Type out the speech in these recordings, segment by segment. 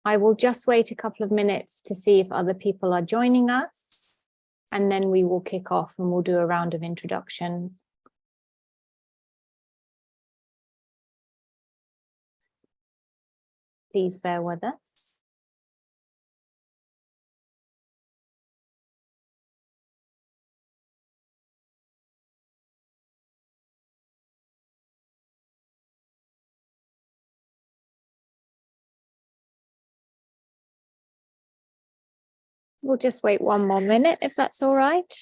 I will just wait a couple of minutes to see if other people are joining us, and then we will kick off and we'll do a round of introductions. Please bear with us. We'll just wait one more minute if that's all right.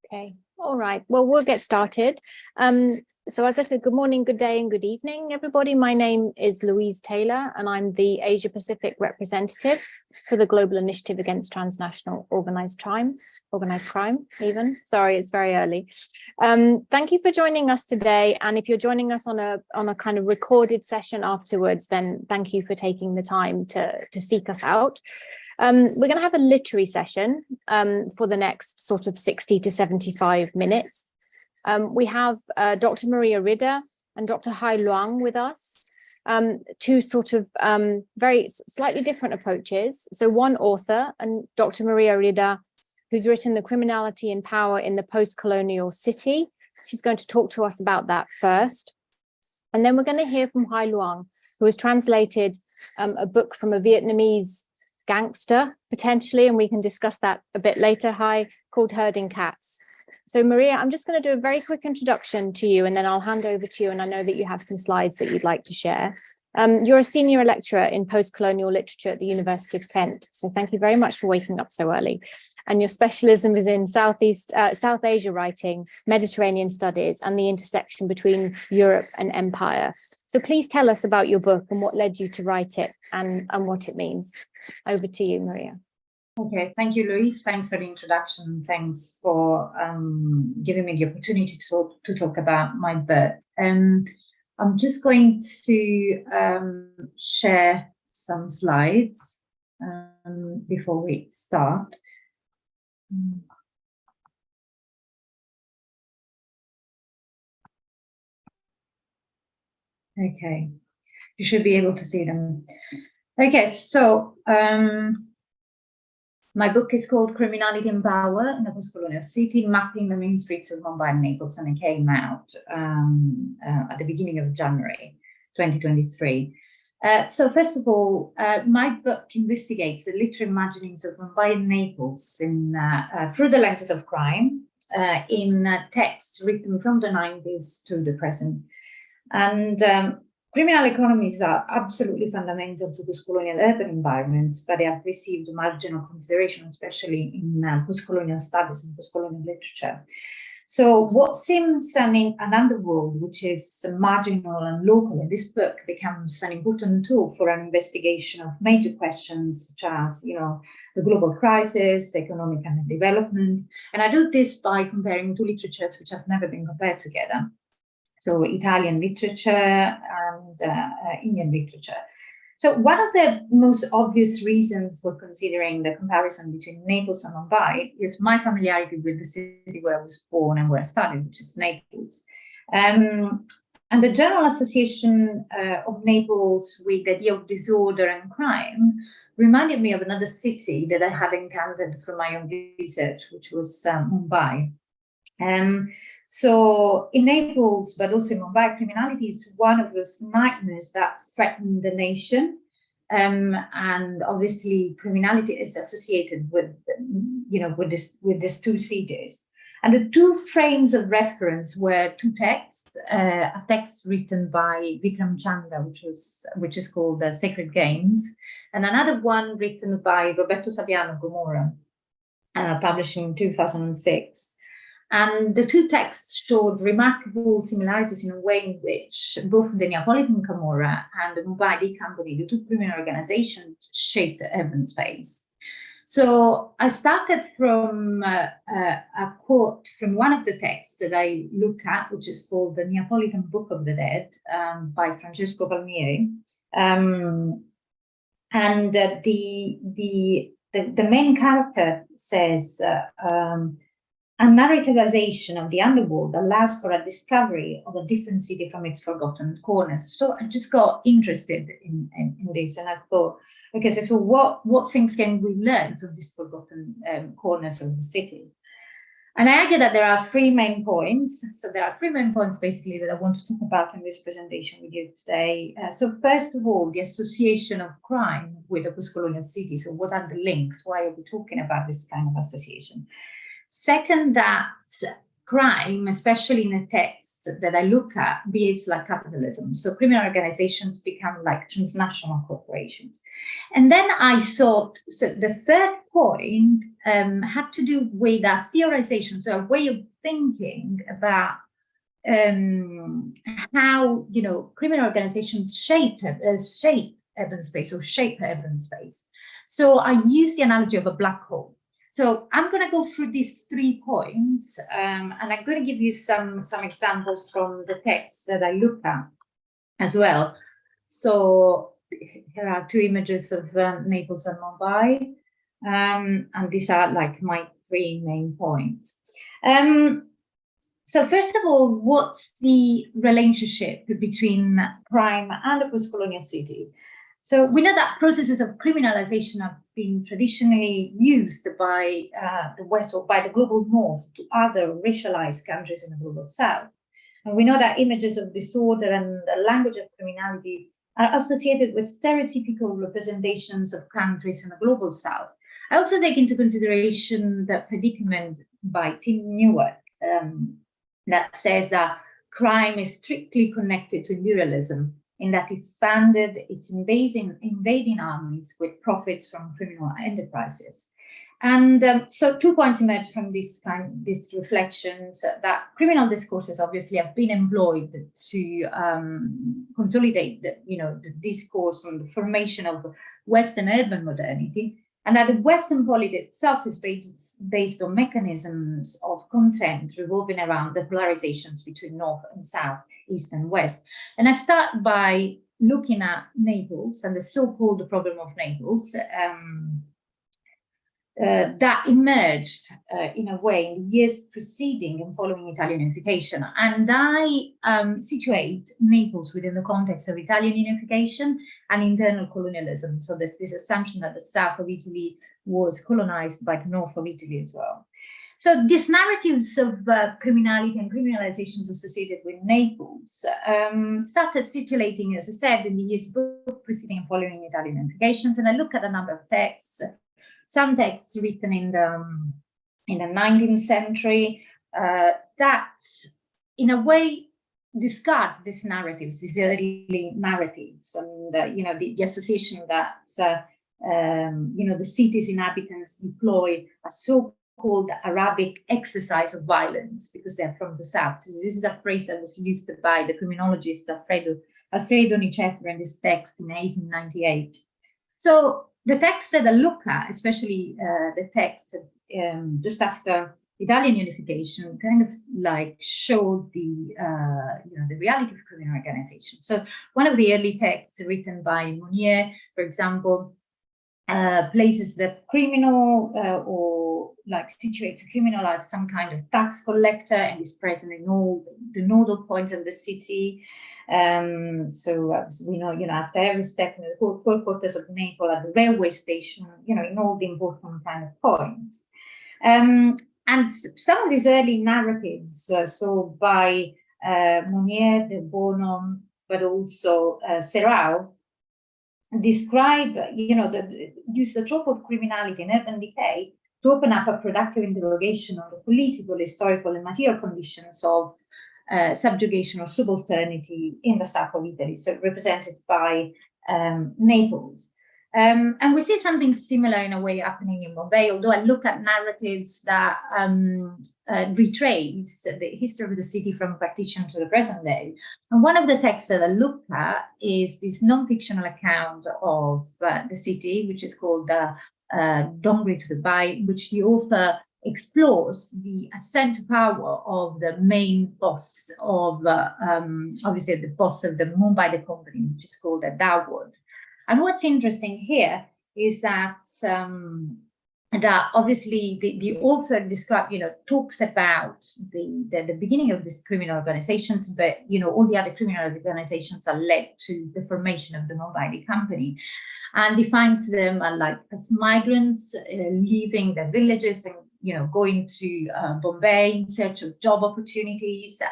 Okay, all right. Well, we'll get started. So as I said, good morning, good day, and good evening, everybody. My name is Louise Taylor, and I'm the Asia Pacific representative for the Global Initiative Against Transnational Organized Crime even. Sorry, it's very early. Thank you for joining us today. And if you're joining us on a kind of recorded session afterwards, then thank you for taking the time to seek us out. We're going to have a literary session for the next sort of 60 to 75 minutes. We have Dr. Maria Ridder and Dr. Hai Luang with us, two sort of very slightly different approaches. So one author, and Dr. Maria Ridder, who's written The Criminality and Power in the Postcolonial City. She's going to talk to us about that first. And then we're going to hear from Hai Luang, who has translated a book from a Vietnamese gangster, potentially, and we can discuss that a bit later, Hai, called Herding Cats. So Maria, I'm just going to do a very quick introduction to you, and then I'll hand over to you, and I know that you have some slides that you'd like to share. You're a senior lecturer in postcolonial literature at the University of Kent, so thank you very much for waking up so early. And your specialism is in South Asia writing, Mediterranean studies, and the intersection between Europe and empire. So please tell us about your book and what led you to write it and what it means. Over to you, Maria. Okay, thank you, Louise. Thanks for the introduction. Thanks for giving me the opportunity to talk about my book. I'm just going to share some slides before we start. Okay, you should be able to see them. Okay, so my book is called Criminality and Power in the Postcolonial City, Mapping the Main Streets of Mumbai and Naples, and it came out at the beginning of January 2023. So first of all, my book investigates the literary imaginings of Mumbai and Naples through the lenses of crime in texts written from the 90s to the present. And criminal economies are absolutely fundamental to postcolonial urban environments, but they have received marginal consideration, especially in postcolonial studies and postcolonial literature. So what seems an underworld, which is marginal and local, in this book becomes an important tool for an investigation of major questions such as, the global crisis, economic and development. And I do this by comparing two literatures which have never been compared together. So Italian literature and Indian literature. So one of the most obvious reasons for considering the comparison between Naples and Mumbai is my familiarity with the city where I was born and where I studied, which is Naples. And the general association of Naples with the idea of disorder and crime reminded me of another city that I had encountered from my own research, which was Mumbai. So in Naples, but also in Mumbai, criminality is one of those nightmares that threaten the nation. And obviously criminality is associated with, with these two cities. And the two frames of reference were two texts, a text written by Vikram Chandra, which is called Sacred Games, and another one written by Roberto Saviano Gomorra, published in 2006. And the two texts showed remarkable similarities in a way in which both the Neapolitan Camorra and the Mumbai Company, the two criminal organizations, shaped the urban space. So I started from a quote from one of the texts that I look at, which is called the Neapolitan Book of the Dead by Francesco Palmieri. The main character says, a narrativization of the underworld allows for a discovery of a different city from its forgotten corners. So I just got interested in this, and I thought, okay, so what things can we learn from these forgotten corners of the city? And I argue that there are three main points. So there are three main points basically that I want to talk about in this presentation with you today. So first of all, the association of crime with a post-colonial city. So what are the links? Why are we talking about this kind of association? Second, that crime, especially in the texts that I look at, behaves like capitalism. So criminal organizations become like transnational corporations. And then I thought, so the third point had to do with a theorization, so a way of thinking about how, you know, criminal organizations shape urban space or shape urban space. So I use the analogy of a black hole. So I'm going to go through these 3 points, and I'm going to give you some examples from the texts that I look at as well. So here are 2 images of Naples and Mumbai, and these are like my 3 main points. So first of all, what's the relationship between crime and a post-colonial city? So we know that processes of criminalization have been traditionally used by the West or by the global North to other racialized countries in the global South. And we know that images of disorder and the language of criminality are associated with stereotypical representations of countries in the global South. I also take into consideration the predicament by Tim Newark that says that crime is strictly connected to imperialism, in that it funded its invading armies with profits from criminal enterprises. And so 2 points emerge from these reflections, that criminal discourses obviously have been employed to consolidate the discourse on the formation of Western urban modernity, and that the Western polity itself is based on mechanisms of consent revolving around the polarizations between North and South, East and West. And I start by looking at Naples and the so-called problem of Naples that emerged in a way in the years preceding and following Italian unification. And I situate Naples within the context of Italian unification and internal colonialism. So there's this assumption that the south of Italy was colonized by the north of Italy as well. So these narratives of criminality and criminalizations associated with Naples started circulating, as I said, in the years both preceding and following Italian unifications. And I look at a number of texts, some texts written in the 19th century that, in a way, discard these narratives, these early narratives, and the association that the city's inhabitants deploy a so-called Arabic exercise of violence because they're from the south. So this is a phrase that was used by the criminologist Alfredo Nicephero in this text in 1898. So the text that I look at, especially the text just after Italian unification, kind of like showed the reality of criminal organization. So one of the early texts written by Monnier, for example, places the criminal or like situates a criminal as some kind of tax collector and is present in all the nodal points of the city. So as we know, after every step in the four quarters of Naples, at the railway station, in all the important kind of points. And some of these early narratives, so by Monnier, De Bono, but also Serrao, describe, use the trope of criminality and urban decay to open up a productive interrogation on the political, historical, and material conditions of subjugation or subalternity in the south of Italy, so represented by Naples. And we see something similar in a way happening in Bombay, although I look at narratives that retrace the history of the city from partition to the present day. And one of the texts that I look at is this non-fictional account of the city, which is called Dongri to Dubai, which the author explores the ascent to power of the main boss of, obviously the boss of the Mumbai the company, which is called Dawood. And what's interesting here is that that obviously the author talks about the beginning of these criminal organizations, but all the other criminal organizations are led to the formation of the Mumbai company, and defines them as migrants leaving their villages and going to Bombay in search of job opportunities.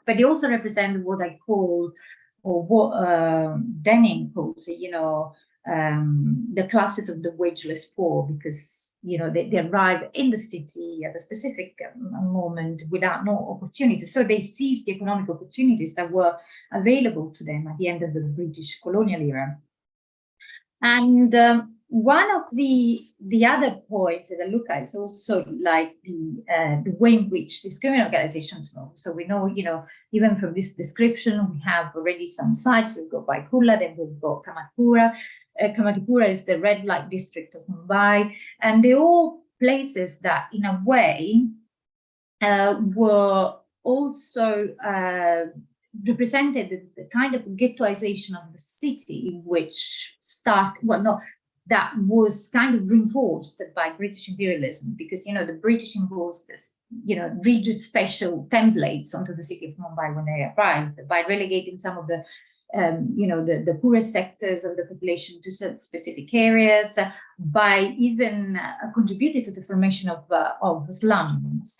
But they also represent what I call, or what Denning calls, the classes of the wageless poor, because they arrive in the city at a specific moment without no opportunities. So they seize the economic opportunities that were available to them at the end of the British colonial era. And one of the other points that I look at is also the way in which these criminal organizations move. So we know, even from this description, we have already some sites. We've got Baikula, then we've got Kamakapura. Kamakapura is the red light district of Mumbai, and they're all places that, in a way, were also represented the kind of ghettoization of the city, which that was kind of reinforced by British imperialism, because the British imposed this rigid special templates onto the city of Mumbai when they arrived by relegating some of the the poorest sectors of the population to specific areas, by even contributing to the formation of slums.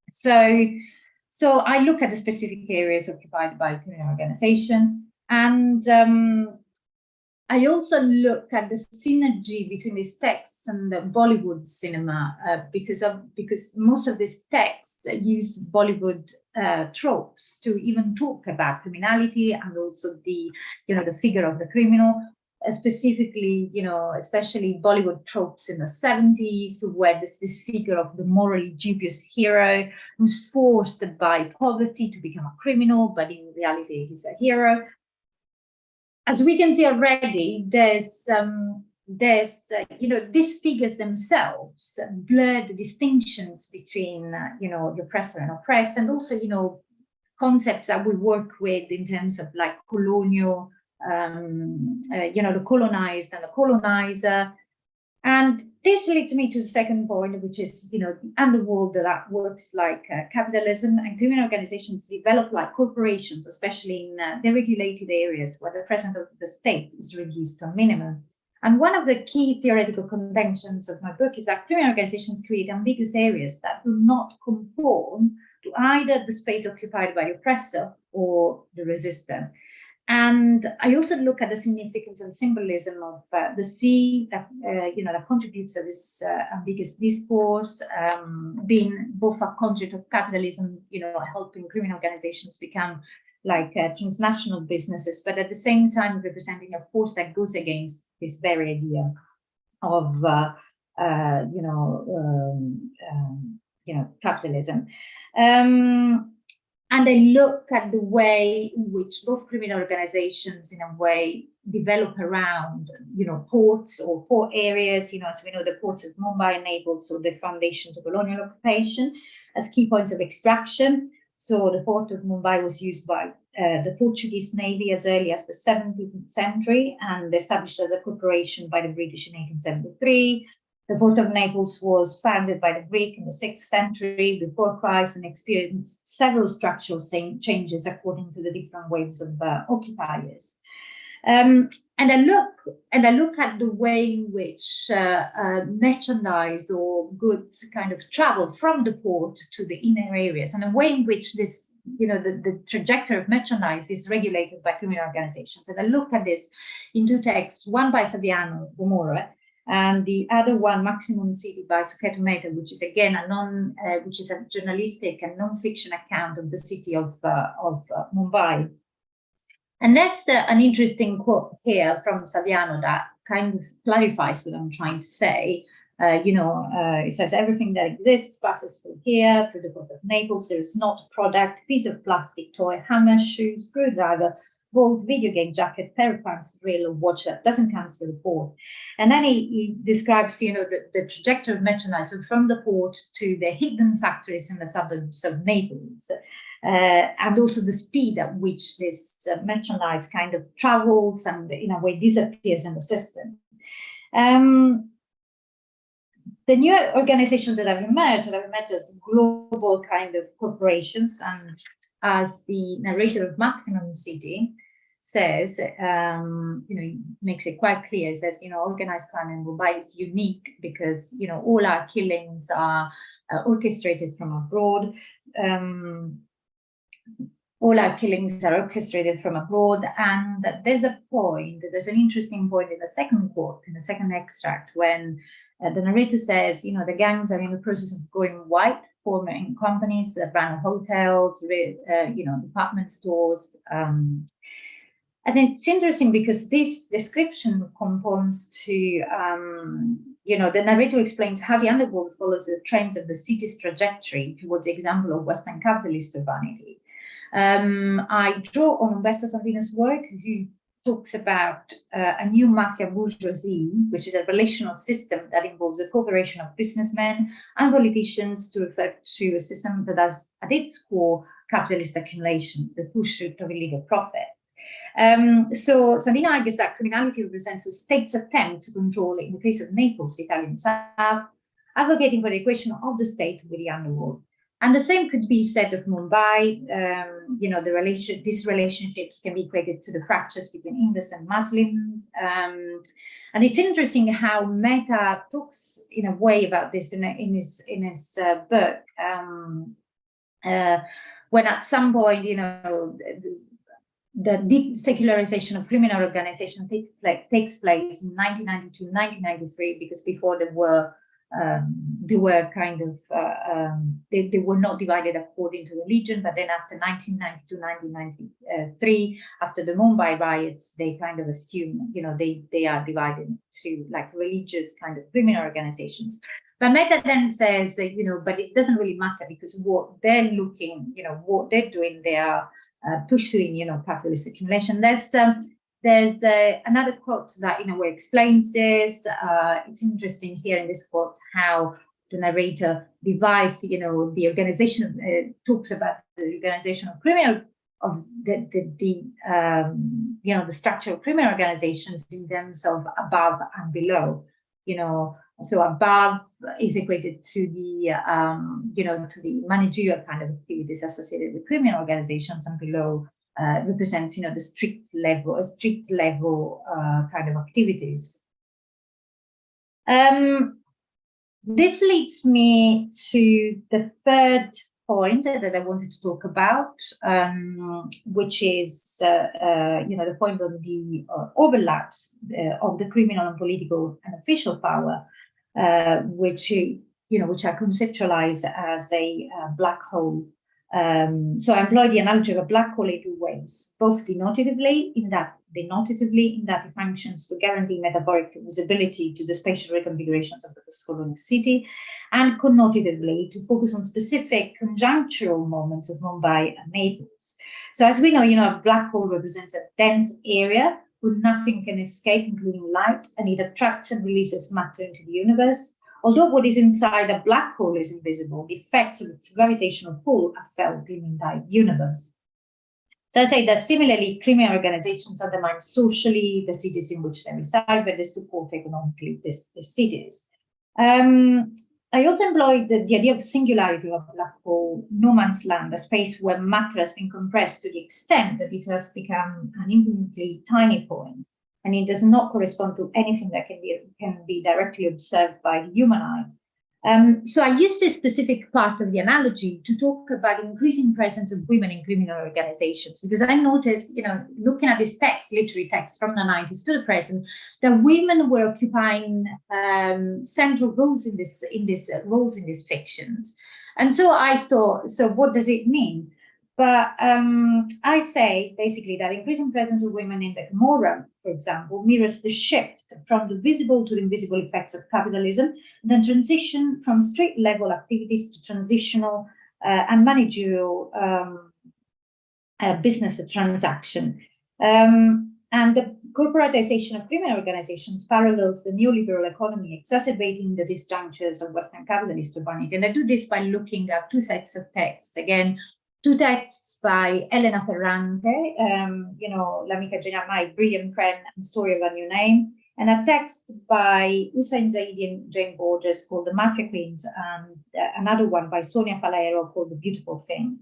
So I look at the specific areas occupied by criminal organizations, and I also look at the synergy between these texts and the Bollywood cinema, because most of these texts use Bollywood tropes to even talk about criminality, and also the figure of the criminal. Specifically, especially Bollywood tropes in the 70s, where there's this figure of the morally dubious hero who's forced by poverty to become a criminal, but in reality, he's a hero. As we can see already, there's these figures themselves blur the distinctions between, the oppressor and oppressed, and also, concepts that we work with in terms of colonial, the colonized and the colonizer. And this leads me to the second point, which is, the underworld that works like capitalism, and criminal organizations develop like corporations, especially in deregulated areas where the presence of the state is reduced to a minimum. And one of the key theoretical contentions of my book is that criminal organizations create ambiguous areas that do not conform to either the space occupied by the oppressor or the resistor. And I also look at the significance and symbolism of the sea that that contributes to this ambiguous discourse, being both a conduit of capitalism, helping criminal organizations become transnational businesses, but at the same time representing a force that goes against this very idea of capitalism. And I look at the way in which both criminal organizations, in a way, develop around, ports or port areas, as we know, the ports of Mumbai and Naples, so the foundation to colonial occupation, as key points of extraction. So the port of Mumbai was used by the Portuguese Navy as early as the 17th century and established as a corporation by the British in 1873. The port of Naples was founded by the Greek in the 6th century before Christ and experienced several structural changes according to the different waves of occupiers. And I look at the way in which merchandise or goods kind of travel from the port to the inner areas, and the way in which this, the trajectory of merchandise is regulated by criminal organizations. And I look at this in two texts, one by Saviano Bomoro, and the other one, Maximum City by Suketu Mehta, which is again which is a journalistic and non-fiction account of the city of Mumbai. And there's an interesting quote here from Saviano that kind of clarifies what I'm trying to say. It says everything that exists passes through here, through the port of Naples. There is not a product, piece of plastic, toy, hammer, shoe, screwdriver, bolt, video game jacket, pair of pants, drill, or watch that doesn't come through the port. And then he describes, the trajectory of merchandise from the port to the hidden factories in the suburbs of Naples. And also the speed at which this merchandise kind of travels and in a way disappears in the system. The new organizations that have emerged as global kind of corporations, and as the narrator of Maximum City says, makes it quite clear. It says, organized crime in Mumbai is unique because, all our killings are orchestrated from abroad. All our killings are orchestrated from abroad, and there's an interesting point in the second quote, in the second extract, when the narrator says, the gangs are in the process of going white, forming companies that run hotels, department stores. And it's interesting because this description conforms to, the narrator explains how the underworld follows the trends of the city's trajectory towards the example of Western capitalist urbanity. I draw on Umberto Sandino's work, who talks about a new mafia bourgeoisie, which is a relational system that involves the cooperation of businessmen and politicians to refer to a system that has at its core capitalist accumulation, the pursuit of illegal profit. So Sandino argues that criminality represents a state's attempt to control, in the case of Naples, the Italian South, advocating for the equation of the state with the underworld. And the same could be said of Mumbai. These relationships can be equated to the fractures between Hindus and Muslims. And it's interesting how Mehta talks in a way about this in his book. When at some point, the desecularization of criminal organization takes place in 1992, 1993, because before they were kind of they were not divided according to religion, but then after 1992, 1993, after the Mumbai riots, they kind of assume, they are divided to like religious kind of criminal organizations. But Mehta then says, but it doesn't really matter because what they're looking, what they're doing, they are pursuing, capitalist accumulation. There's another quote that in a way explains this. It's interesting here in this quote how the narrator divides, the organization, talks about the organization of criminal, of the structure of criminal organizations in terms of above and below. So above is equated to the, to the managerial kind of activities associated with criminal organizations, and below represents, the strict level kind of activities. This leads me to the third point that I wanted to talk about, which is, the point on the overlaps of the criminal and political and official power, which I conceptualize as a black hole. So I employ the analogy of a black hole in two ways, both denotatively in that it functions to guarantee metabolic visibility to the spatial reconfigurations of the postcolonial city, and connotatively to focus on specific conjunctural moments of Mumbai and Naples. So as we know, a black hole represents a dense area where nothing can escape, including light, and it attracts and releases matter into the universe. Although what is inside a black hole is invisible, the effects of its gravitational pull are felt in the entire universe. So I say that similarly, criminal organizations undermine socially the cities in which they reside, but they support economically these cities. I also employed the idea of singularity of a black hole, no man's land, a space where matter has been compressed to the extent that it has become an infinitely tiny point, and it does not correspond to anything that can be directly observed by the human eye. So I use this specific part of the analogy to talk about increasing presence of women in criminal organizations, because I noticed, looking at this text, literary text from the 90s to the present, that women were occupying central roles in these fictions. And so I thought, so what does it mean? But I say basically that increasing presence of women in the Gomorrah, for example, mirrors the shift from the visible to the invisible effects of capitalism, and then transition from street level activities to transitional and managerial business transaction. And the corporatization of criminal organizations parallels the neoliberal economy, exacerbating the disjunctures of Western capitalist urbanity. And I do this by looking at two sets of texts. Again, two texts by Elena Ferrante, L'amica Geniale, My Brilliant Friend and Story of a New Name, and a text by Hussein Zaidi and Jane Borges called The Mafia Queens, and another one by Sonia Falero called The Beautiful Thing.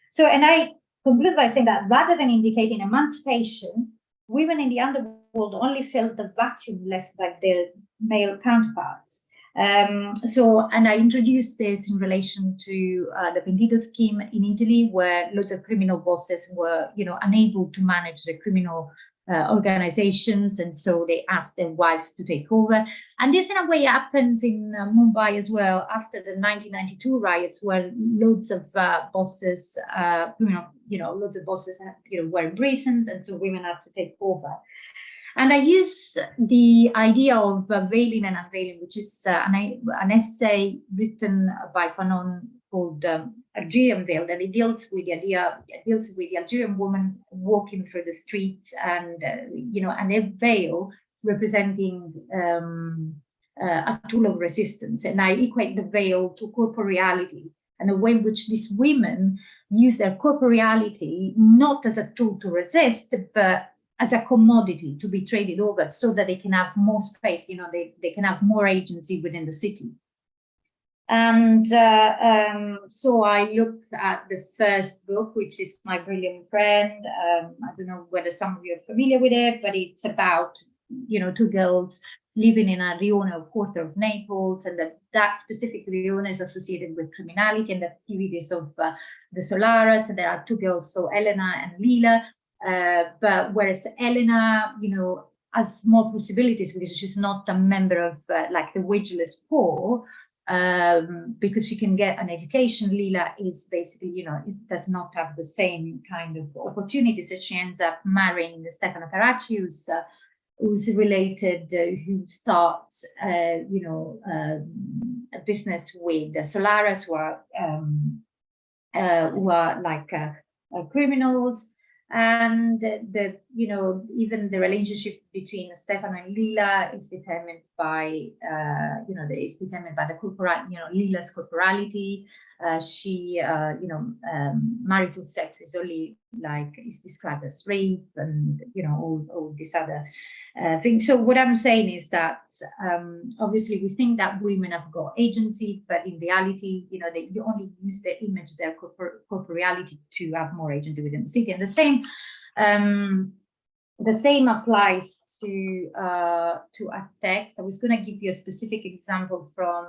So, and I conclude by saying that rather than indicating emancipation, women in the underworld only filled the vacuum left by their male counterparts. And I introduced this in relation to the Pentito scheme in Italy, where loads of criminal bosses were, unable to manage the criminal organizations, and so they asked their wives to take over. And this, in a way, happens in Mumbai as well after the 1992 riots, where loads of bosses, loads of bosses, were imprisoned, and so women have to take over. And I use the idea of veiling and unveiling, which is an essay written by Fanon called Algerian Veil, that it deals with the Algerian woman walking through the streets, and and a veil representing a tool of resistance. And I equate the veil to corporeality, and the way in which these women use their corporeality not as a tool to resist, but as a commodity to be traded over, so that they can have more space, they can have more agency within the city. And so I look at the first book, which is My Brilliant Friend. I don't know whether some of you are familiar with it, but it's about, two girls living in a rione, a quarter of Naples, and that specific rione is associated with criminality and the activities of the Solaras. And there are two girls, so Elena and Lila. But whereas Elena, has more possibilities because she's not a member of like the wageless poor, because she can get an education. Lila is basically, does not have the same kind of opportunities. So she ends up marrying Stefano Caracci, who's related, who starts, a business with the Solaras, who are like criminals. And even the relationship between Stefano and Lila is determined by the corporal, Lila's corporality. Marital sex is only is described as rape, and all these other things. So what I'm saying is that obviously we think that women have got agency, but in reality, they only use their image, their corporeality to have more agency within the city. And the same applies to a text. I was going to give you a specific example from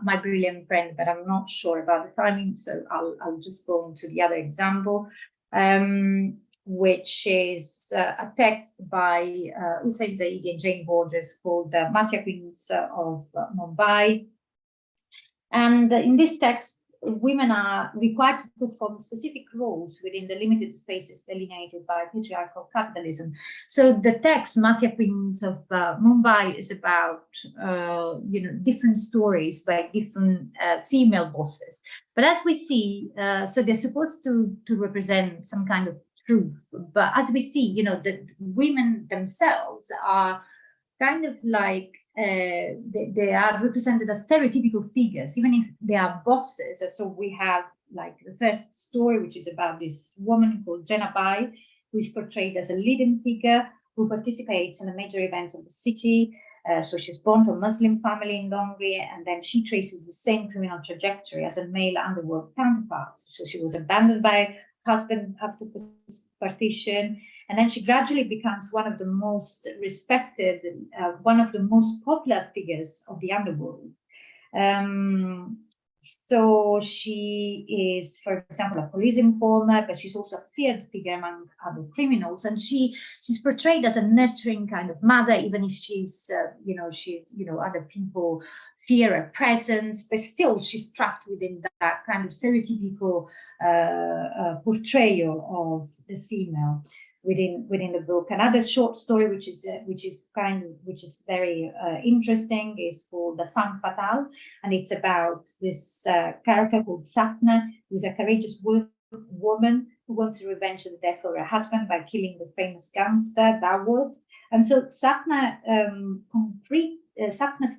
My Brilliant Friend, but I'm not sure about the timing, so I'll just go on to the other example, which is a text by Hussein Zaidi and Jane Borges called The Mafia Queens of Mumbai. And in this text, women are required to perform specific roles within the limited spaces delineated by patriarchal capitalism. So the text Mafia Queens of Mumbai is about different stories by different female bosses. But as we see, so they're supposed to represent some kind of truth. But as we see, the women themselves are kind of like they are represented as stereotypical figures, even if they are bosses. So we have like the first story, which is about this woman called Jenna Bai, who is portrayed as a leading figure who participates in the major events of the city. So she's born to a Muslim family in Dongri, and then she traces the same criminal trajectory as a male underworld counterpart. So she was abandoned by her husband after partition. And then she gradually becomes one of the most respected, one of the most popular figures of the underworld. So she is, for example, a police informer, but she's also a feared figure among other criminals. And she's portrayed as a nurturing kind of mother, even if she's, other people fear her presence, but still she's trapped within that kind of stereotypical portrayal of the female within the book. Another short story, which is very interesting, is called The Femme Fatale, and it's about this character called Sapna, who's a courageous woman who wants to revenge the death of her husband by killing the famous gangster Dawood. And so Sapna's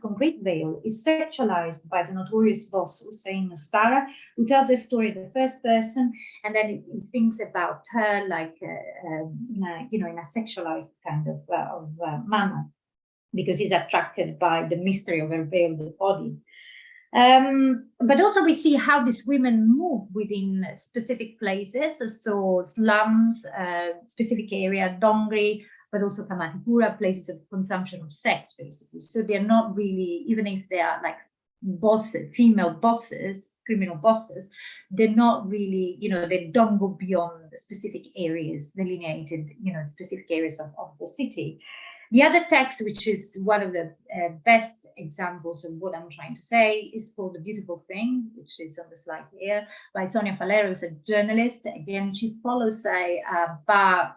concrete veil is sexualized by the notorious boss Hussein Nostara, who tells a story in the first person, and then he thinks about her like in a sexualized kind of manner, because he's attracted by the mystery of her veiled body. But also we see how these women move within specific places, so slums, specific area, Dongri, but also Kamatipura, places of consumption of sex, basically. So they're not really, even if they are like bosses, female bosses, criminal bosses, they're not really, they don't go beyond the specific areas delineated, specific areas of the city. The other text, which is one of the best examples of what I'm trying to say, is called The Beautiful Thing, which is on the slide here, by Sonia Falero, who's a journalist. Again, she follows a bar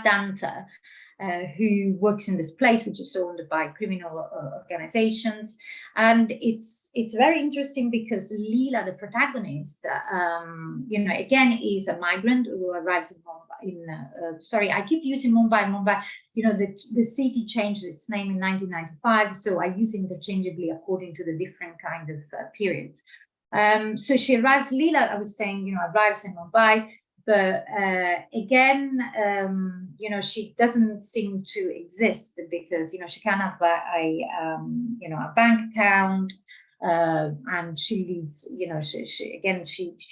dancer who works in this place, which is owned by criminal organizations. And it's very interesting because Leela, the protagonist, again, is a migrant who arrives in Mumbai. Sorry, I keep using Mumbai. The city changed its name in 1995, so I use it interchangeably according to the different kind of periods. So she arrives, Leela, I was saying, arrives in Mumbai. But again, she doesn't seem to exist because, she can't have a bank account, and she lives, she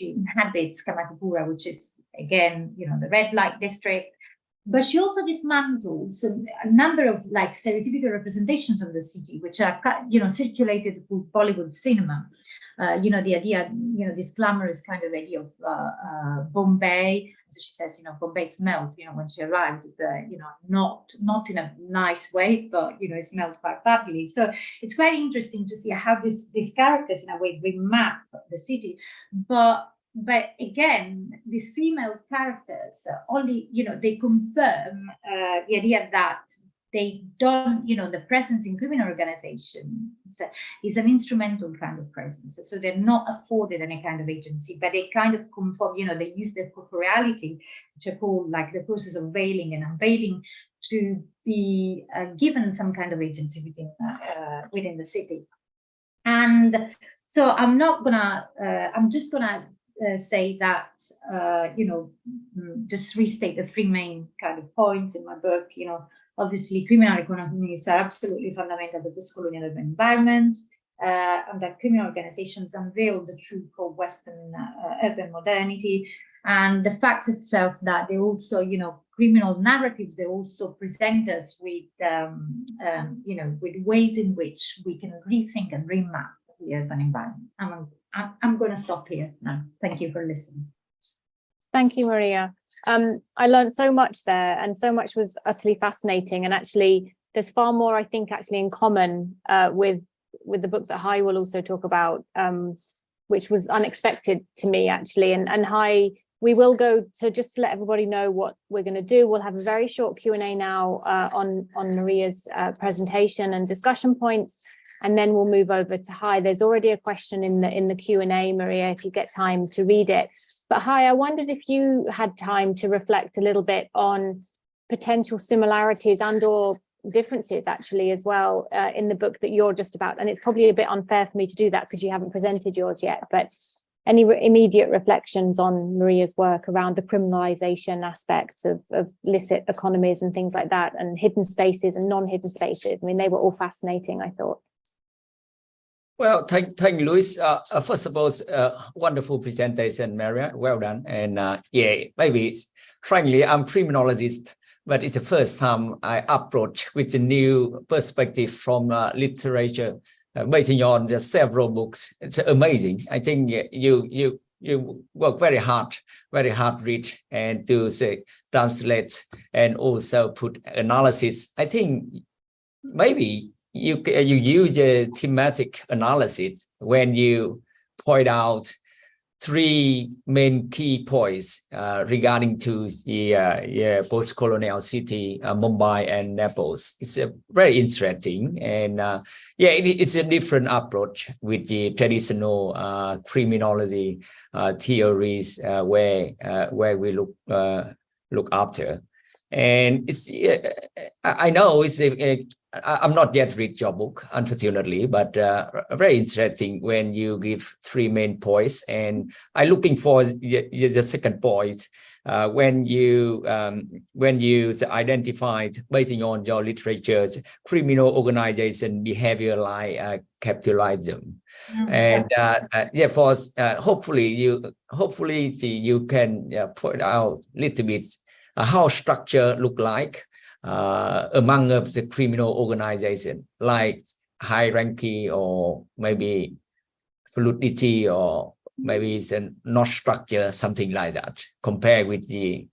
inhabits Kamatipura, which is, again, the red light district. But she also dismantles a number of like stereotypical representations of the city, which are, circulated through Bollywood cinema. The idea, this glamorous kind of idea of Bombay. So she says, Bombay smelled, when she arrived, not in a nice way, but, it smelled quite badly. So it's quite interesting to see how these characters, in a way, remap the city. But again, these female characters only, they confirm the idea that they don't, the presence in criminal organizations is an instrumental kind of presence. So they're not afforded any kind of agency, but they kind of conform, they use their corporeality, which I call like the process of veiling and unveiling, to be given some kind of agency within the city. And so I'm just gonna say that, just restate the three main kind of points in my book. Obviously, criminal economies are absolutely fundamental to post-colonial urban environments, and that criminal organizations unveil the truth of Western urban modernity. And the fact itself that they also, criminal narratives, they also present us with, with ways in which we can rethink and remap the urban environment. I'm going to stop here now. Thank you for listening. Thank you, Maria. I learned so much there, and so much was utterly fascinating. And actually, there's far more, I think, actually in common with the book that Hai will also talk about, which was unexpected to me, actually. And Hai, we will go to, just to let everybody know what we're going to do, we'll have a very short Q&A now on Maria's presentation and discussion points. And then we'll move over to Hai. There's already a question in the Q&A, Maria, if you get time to read it. But Hai, I wondered if you had time to reflect a little bit on potential similarities and or differences actually as well in the book that you're just about. And it's probably a bit unfair for me to do that because you haven't presented yours yet, but any immediate reflections on Maria's work around the criminalization aspects of illicit economies and things like that, and hidden spaces and non-hidden spaces. I mean, they were all fascinating, I thought. Well, thank you, Luis. First of all, wonderful presentation, Maria. Well done. And maybe, frankly, I'm a criminologist, but it's the first time I approach with a new perspective from literature based on the several books. It's amazing. I think you work very hard read and to say translate and also put analysis. I think maybe you use a thematic analysis when you point out three main key points regarding to the post-colonial city, Mumbai and Naples. It's very interesting, and it's a different approach with the traditional criminology theories where we look after. And it's I know it's I'm not yet read your book, unfortunately, but very interesting when you give three main points. And I'm looking for the second point when you identified, based on your literature's criminal organization behavior like capitalism. And hopefully you can point out a little bit how structure look like among the criminal organization, like hierarchy or maybe fluidity, or maybe it's a not structure, something like that, compared with the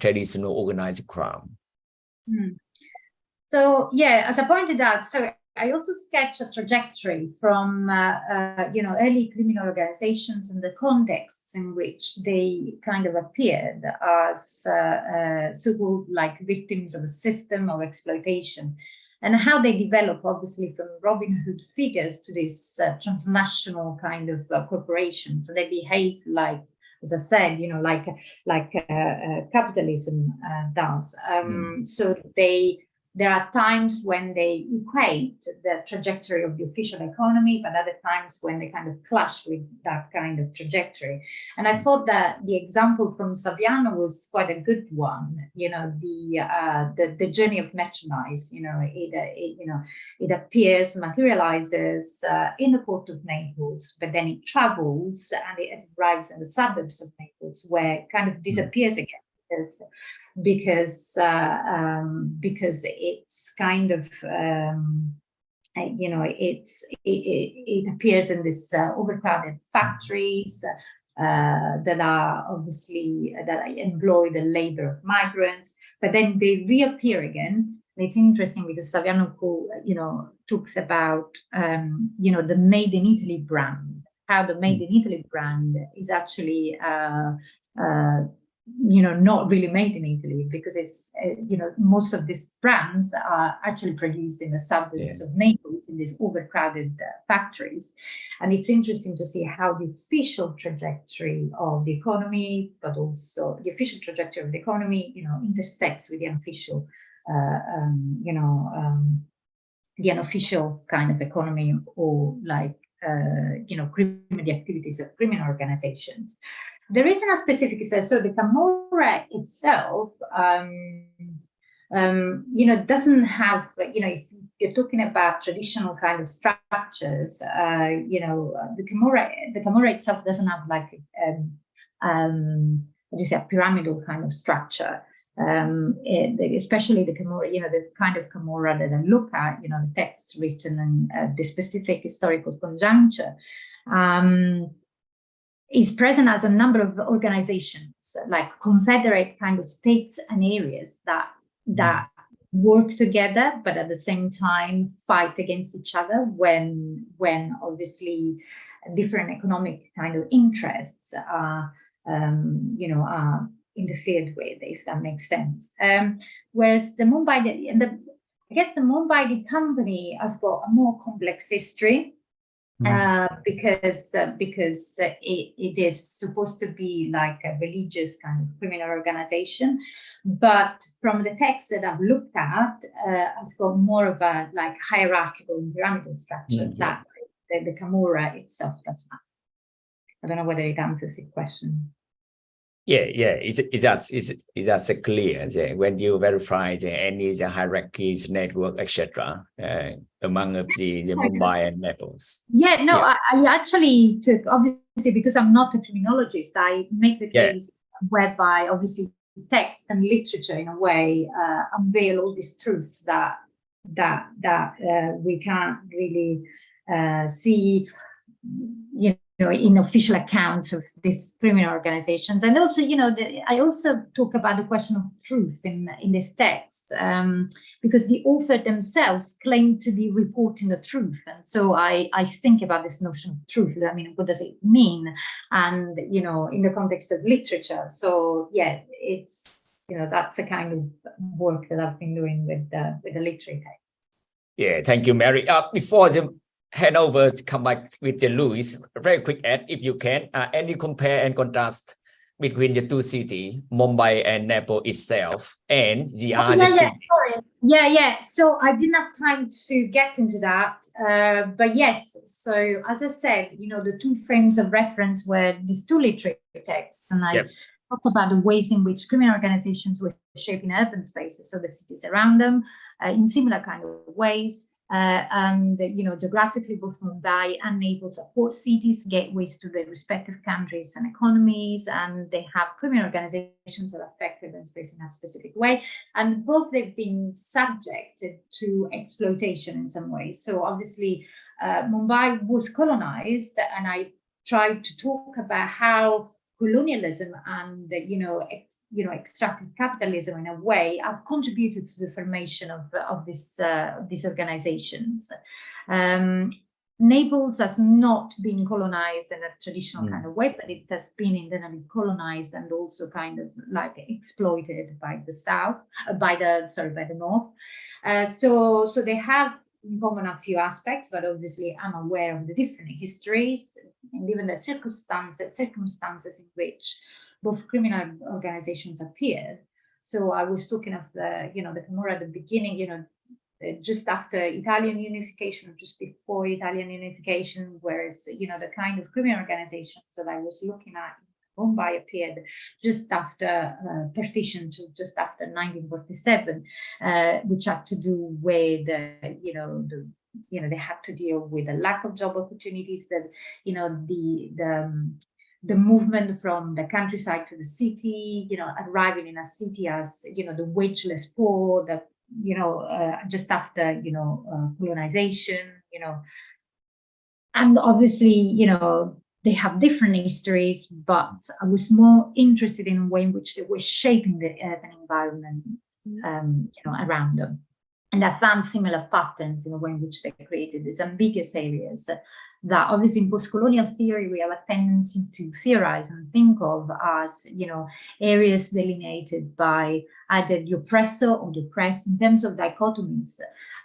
traditional organized crime. So as I pointed out, so I also sketched a trajectory from early criminal organizations and the contexts in which they kind of appeared as so-called like victims of a system of exploitation, and how they develop, obviously, from Robin Hood figures to these transnational kind of corporations. So they behave like, as I said, like capitalism does. So there are times when they equate the trajectory of the official economy, but other times when they kind of clash with that kind of trajectory. And I thought that the example from Saviano was quite a good one. The journey of merchandise. It appears, materializes in the port of Naples, but then it travels and it arrives in the suburbs of Naples, where it kind of disappears again. Because it's kind of it appears in this overcrowded factories that are obviously that employ the labor of migrants, but then they reappear again. And it's interesting because Saviano talks about the Made in Italy brand, how the Made in Italy brand is actually not really made in Italy, because it's most of these brands are actually produced in the suburbs of Naples in these overcrowded factories. And it's interesting to see how the official trajectory of the economy, but also the official trajectory of the economy, intersects with the unofficial, the unofficial kind of economy, or like the activities of criminal organizations. There isn't a specific, so the Camorra itself, doesn't have, if you're talking about traditional kind of structures, the Camorra itself doesn't have like, a pyramidal kind of structure. Especially the Camorra, the kind of Camorra that I look at, the texts written and the specific historical conjuncture. Is present as a number of organizations, like confederate kind of states and areas that work together, but at the same time fight against each other when obviously different economic kind of interests are interfered with, if that makes sense. Whereas the Mumbai, I guess the Mumbai company has got a more complex history. Because it is supposed to be like a religious kind of criminal organization, but from the text that I've looked at, has got more of a like hierarchical and pyramidal structure that the Camorra itself does not. I don't know whether it answers your question. It's clear when you verify any hierarchies, network, etc. Among the Mumbai and Naples. I actually took, obviously, because I'm not a criminologist, I make the case whereby obviously text and literature in a way unveil all these truths that we can't really see, in official accounts of these criminal organizations. And also, I also talk about the question of truth in this text, because the author themselves claim to be reporting the truth. And so I think about this notion of truth. I mean, what does it mean? And, in the context of literature. So, yeah, it's, that's a kind of work that I've been doing with the literary text. Yeah, thank you, Mary. Before the hand over to come back with the Louis, very quick ad, if you can, any compare and contrast between the two cities, Mumbai and Nepal itself, and the other city. Sorry. Yeah. So I didn't have time to get into that, but yes. So as I said, the two frames of reference were these two literary texts, and I talked about the ways in which criminal organizations were shaping urban spaces, so the cities around them, in similar kind of ways. And geographically, both Mumbai and Naples are port cities, gateways to their respective countries and economies, and they have criminal organizations that affect urban space in a specific way. And both they've been subjected to exploitation in some ways. So obviously, Mumbai was colonized, and I tried to talk about how colonialism and extractive capitalism in a way have contributed to the formation of these organizations. Naples has not been colonized in a traditional kind of way, but it has been internally colonized and also kind of like exploited by the north. So they have in common a few aspects, but obviously I'm aware of the different histories and even the circumstances in which both criminal organizations appeared. So I was talking of the Camorra at the beginning, just after Italian unification or just before Italian unification, whereas, the kind of criminal organizations that I was looking at Mumbai appeared just after partition, just after 1947, which had to do with, they had to deal with a lack of job opportunities, that, the movement from the countryside to the city, arriving in a city as, the wageless poor, just after, colonization, and obviously, they have different histories, but I was more interested in the way in which they were shaping the urban environment, around them. And I found similar patterns in the way in which they created these ambiguous areas that obviously in postcolonial theory, we have a tendency to theorize and think of as, areas delineated by either the oppressor or the oppressed in terms of dichotomies.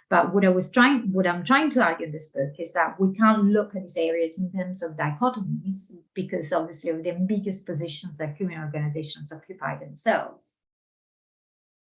But what I'm trying to argue in this book is that we can't look at these areas in terms of dichotomies because obviously of the ambiguous positions that criminal organizations occupy themselves.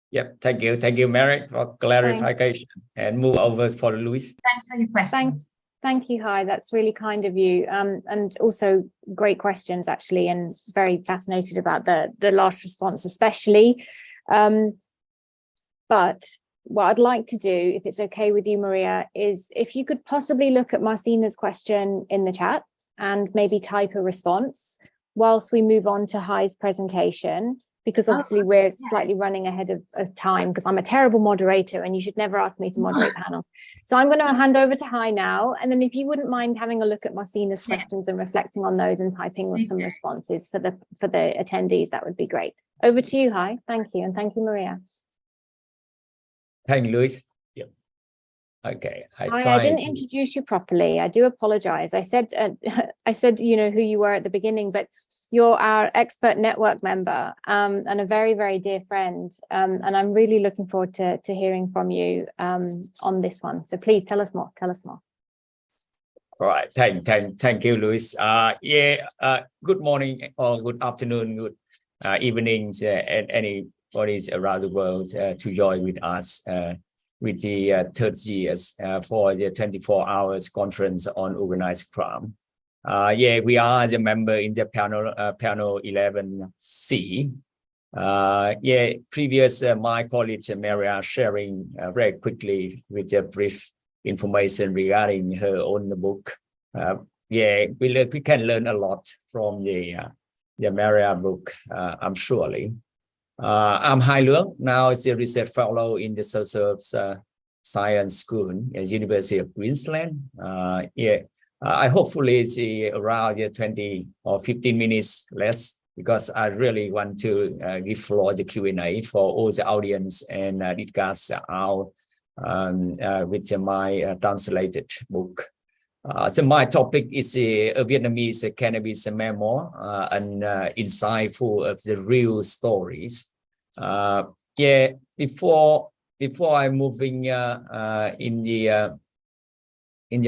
Yep, thank you, Mary, for clarification. And move over for Louis. Thanks for your questions. Thank you, Hai. That's really kind of you. And also great questions, actually, and very fascinated about the last response, especially. But what I'd like to do, if it's okay with you, Maria, is if you could possibly look at Marcina's question in the chat and maybe type a response whilst we move on to Hai's presentation, because obviously we're slightly running ahead of time because I'm a terrible moderator and you should never ask me to moderate panel. So I'm going to hand over to Hai now. And then if you wouldn't mind having a look at Marcina's questions and reflecting on those and typing with some responses for the attendees, that would be great. Over to you, Hai. Thank you. And thank you, Maria. Thank you, Louis. Yep. Okay. I didn't introduce you properly. I do apologize. I said, who you were at the beginning, but you're our expert network member and a very, very dear friend. And I'm really looking forward to hearing from you on this one. So please tell us more. All right. Thank you, Louis. Good morning or good afternoon, good evening, and anybody's around the world to join with us with the third years for the 24 hours conference on organized crime. We are the member in the panel 11C. Previous my colleague Maria sharing very quickly with the brief information regarding her own book. We can learn a lot from the Maria book, I'm surely. I'm Hai Luong, now is a research fellow in the social Science School at University of Queensland. I hopefully it's around 20 or 15 minutes less, because I really want to give floor the Q&A for all the audience and discuss out with my translated book. So my topic is a Vietnamese cannabis memoir, and insightful of the real stories. Before I'm moving in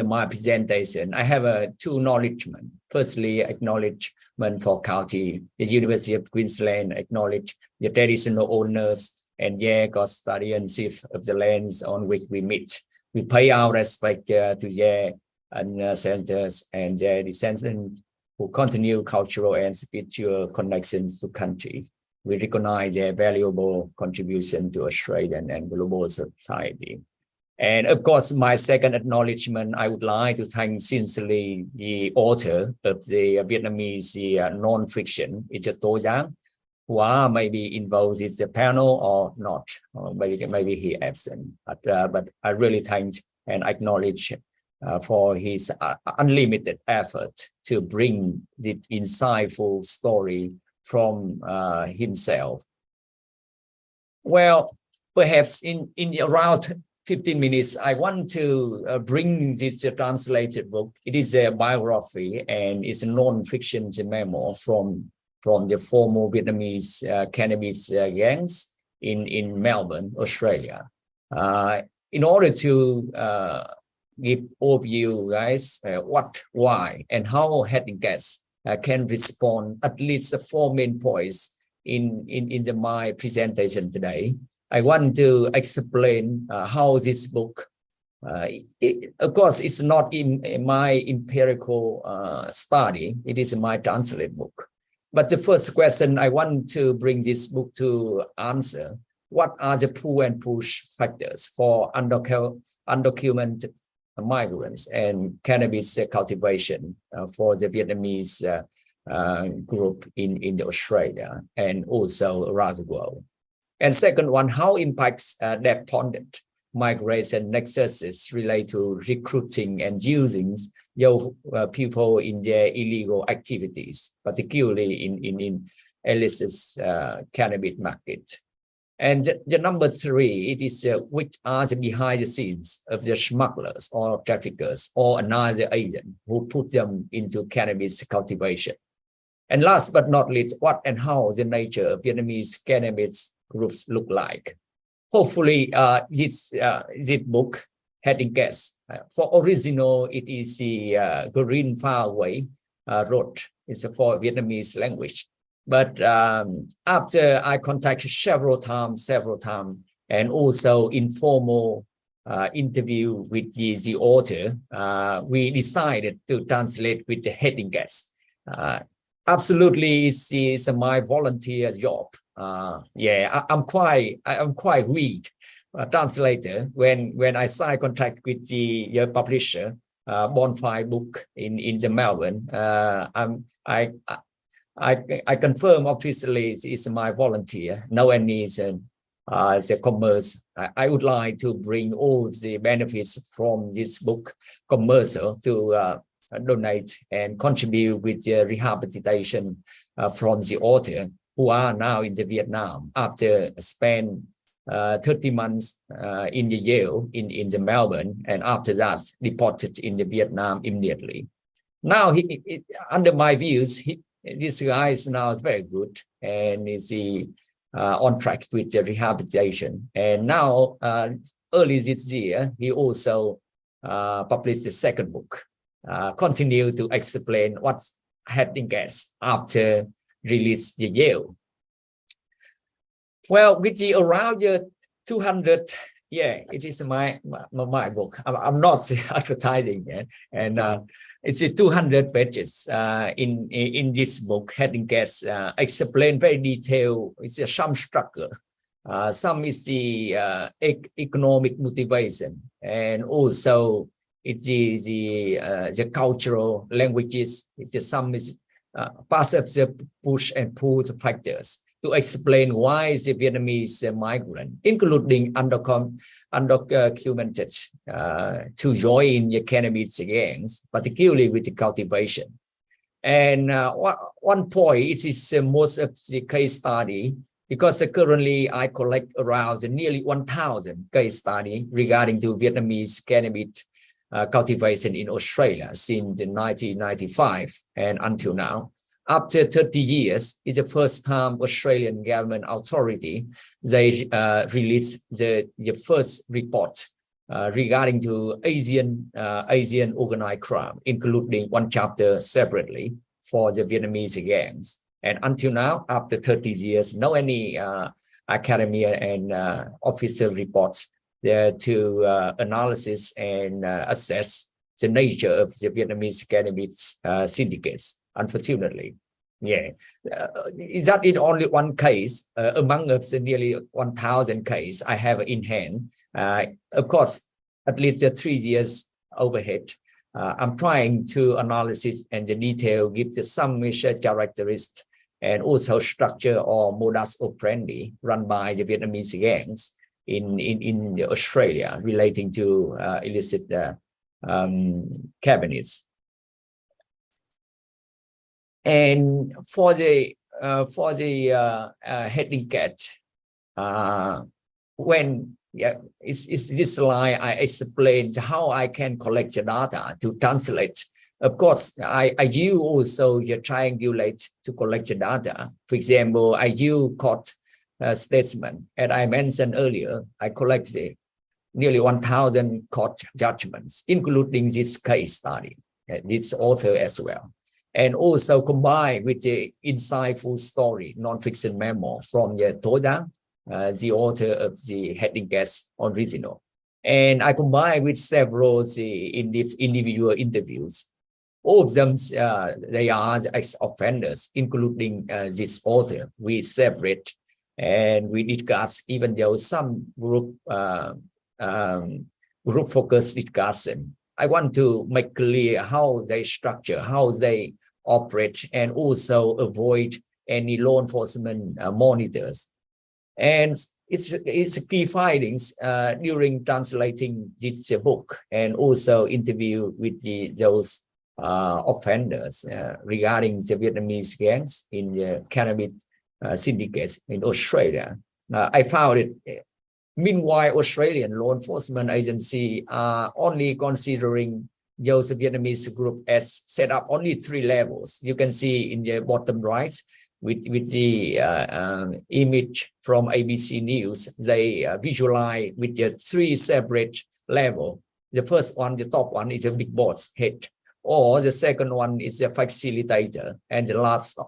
my presentation, I have two acknowledgements. Firstly, acknowledgement for county, the University of Queensland, acknowledge the traditional owners and custodianship of the lands on which we meet. We pay our respect to their ancestors and their descendants who continue cultural and spiritual connections to country. We recognize their valuable contribution to Australian and global society. And of course, my second acknowledgement, I would like to thank sincerely the author of the Vietnamese non-fiction, GI-TOC, who are maybe involved in the panel or not, or maybe he absent. But I really thank and acknowledge for his unlimited effort to bring the insightful story from himself. Well, perhaps in around 15 minutes, I want to bring this translated book. It is a biography and it's a non-fiction memoir from the former Vietnamese cannabis gangs in Melbourne, Australia. In order to give overview, guys, what, why, and how heading guests can respond at least 4 main points in my presentation today. I want to explain how this book, of course, it's not in my empirical study, it is my translated book. But the first question I want to bring this book to answer, what are the pull and push factors for undocumented migrants and cannabis cultivation for the Vietnamese group in Australia and also around the world? And second one, how impacts dependent migration nexuses relate to recruiting and using young people in their illegal activities, particularly in illicit cannabis market? And the number three, it is which are the behind the scenes of the smugglers or traffickers or another agent who put them into cannabis cultivation. And last but not least, what and how the nature of Vietnamese cannabis groups look like. Hopefully, this book heading guess for original, it is the Green Faraway wrote. It's for Vietnamese language. But after I contacted several times, and also informal interview with the author, we decided to translate with the heading guess. Absolutely, it's my volunteer job. I'm quite weak translator. When I sign contract with the publisher, Bonfire Book in the Melbourne, I confirm officially it's my volunteer. No one needs the commerce. I would like to bring all the benefits from this book commercial to donate and contribute with the rehabilitation from the author, who are now in the Vietnam after spend 30 months in the jail in the Melbourne, and after that deported in the Vietnam immediately. Now, under my views, this guy is now very good and is on track with the rehabilitation. And now, early this year, he also published the second book, continue to explain what's happening after release the jail. Well, with the around 200, it is my book. I'm not advertising it, and it's 200 pages in this book. Heading guests explain very detailed. It's some structure. Some is the economic motivation, and also it's the cultural languages. It's some is part of the push and pull factors. to explain why the Vietnamese migrant, including undocumented, to join the cannabis gangs, particularly with the cultivation. And one point, it is most of the case study, because currently I collect around nearly 1,000 case study regarding to Vietnamese cannabis cultivation in Australia since 1995 and until now. After 30 years, it's the first time Australian government authority, they released the first report regarding to Asian organized crime, including one chapter separately for the Vietnamese gangs. And until now, after 30 years, no any academia and official reports there to analysis and assess the nature of the Vietnamese cannabis syndicates, unfortunately. Yeah, is that in only one case among of the nearly 1,000 cases I have in hand? Of course, at least 3 years overhead. I'm trying to analysis and the detail, give the some major characteristics and also structure or modus operandi run by the Vietnamese gangs in Australia relating to illicit cabinets. And for the heading cat, when it's this slide I explain how I can collect the data to translate. Of course, I use also the triangulate to collect the data. For example, I use court statement, and I mentioned earlier, I collect the nearly 1,000 court judgments, including this case study, this author as well. And also combined with the insightful story, non-fiction memo from the Toda, the author of the heading guest original. And I combine with several individual interviews. All of them, they are ex-offenders, including this author. We separate and we discuss, even though some group focus discussion. I want to make clear how they structure, how they operate, and also avoid any law enforcement monitors. And it's key findings during translating this book, and also interview with those offenders regarding the Vietnamese gangs in the cannabis syndicates in Australia. I found it. Meanwhile, Australian law enforcement agency are only considering those Vietnamese group as set up only 3 levels. You can see in the bottom right with the image from ABC News, they visualize with the 3 separate levels. The first one, the top one, is a big boss head, or the second one is a facilitator, and the last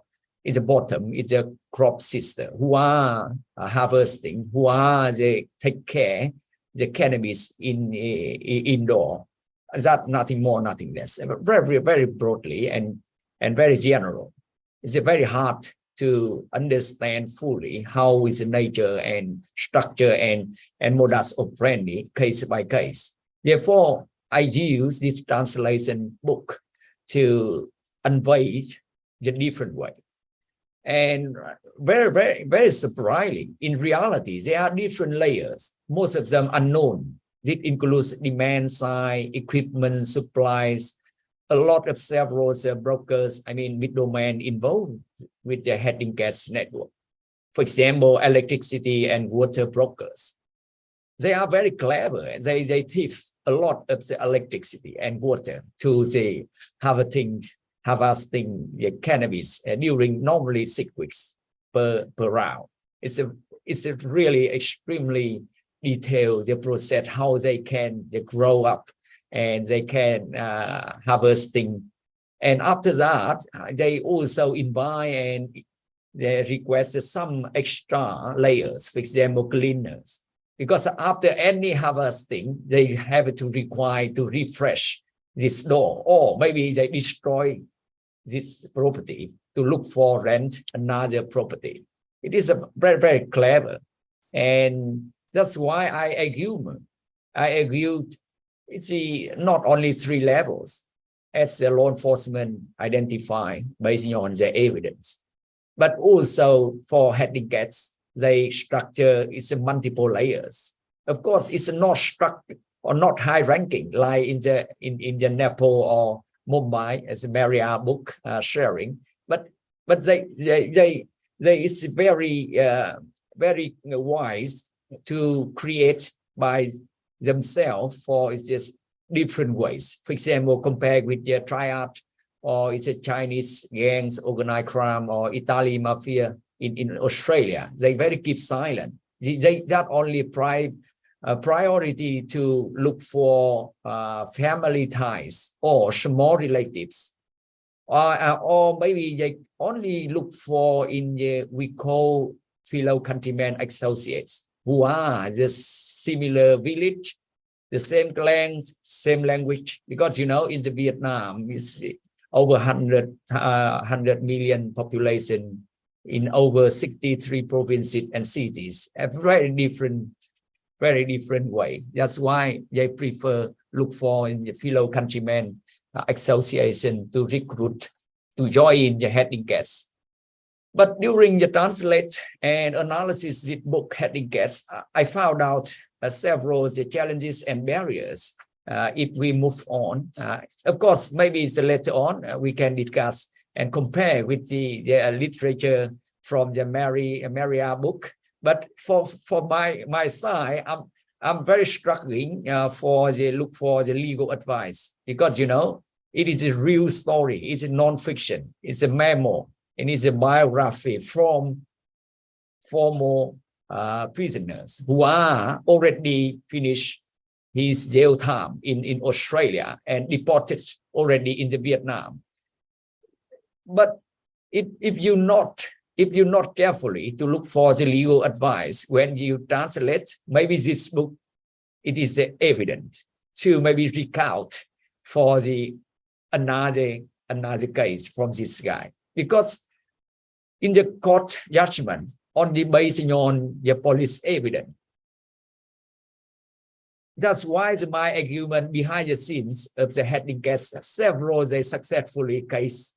is the bottom, it's a crop sister who are harvesting, who are they take care the cannabis in indoor. That nothing more, nothing less. Very, very broadly and very general. It's very hard to understand fully how is the nature and structure and modus operandi case by case. Therefore, I use this translation book to convey the different way. And very, very, very surprising. In reality, there are different layers, most of them unknown. This includes demand side, equipment, supplies, a lot of several brokers, middlemen involved with the heading gas network. For example, electricity and water brokers. They are very clever. They thief a lot of the electricity and water to the harvesting the cannabis during normally 6 weeks per round. It's a really extremely detailed the process, how they can grow up and they can harvesting. And after that, they also invite and they request some extra layers, for example, cleaners. Because after any harvesting, they have to require to refresh this door, or maybe they destroy this property to look for rent another property. It is a very, very clever. And that's why I argued it's not only 3 levels as the law enforcement identify based on the evidence. But also for heading gas, the structure is multiple layers. Of course, it's not structured or not high ranking like in the Nepal or Mumbai, as Maria book sharing. But they is very wise to create by themselves for just different ways. For example, compared with the triad, or it's a Chinese gangs, organized crime, or Italian mafia in Australia. They very keep silent. They not only priority to look for family ties or small relatives, or maybe they only look for in the we call fellow countrymen associates who are the similar village, the same clans, same language. Because you know, in the Vietnam is over 100 million population in over 63 provinces and cities, a very different way. That's why they prefer look for in the fellow countrymen association to recruit to join the heading gas. But during the translate and analysis this book heading gas, I found out several the challenges and barriers. If we move on, of course, maybe it's later on we can discuss and compare with the literature from the Maria book. But for my side, I'm very struggling for the legal advice, because you know it is a real story. It's a non-fiction. It's a memo, and it's a biography from former prisoners who are already finished his jail time in Australia and deported already in the Vietnam. But if you not carefully to look for the legal advice when you translate, maybe this book, it is evident to maybe recount for the another case from this guy, because in the court judgment on the basing on the police evidence. That's why my argument behind the scenes of the heading gas, several they successfully case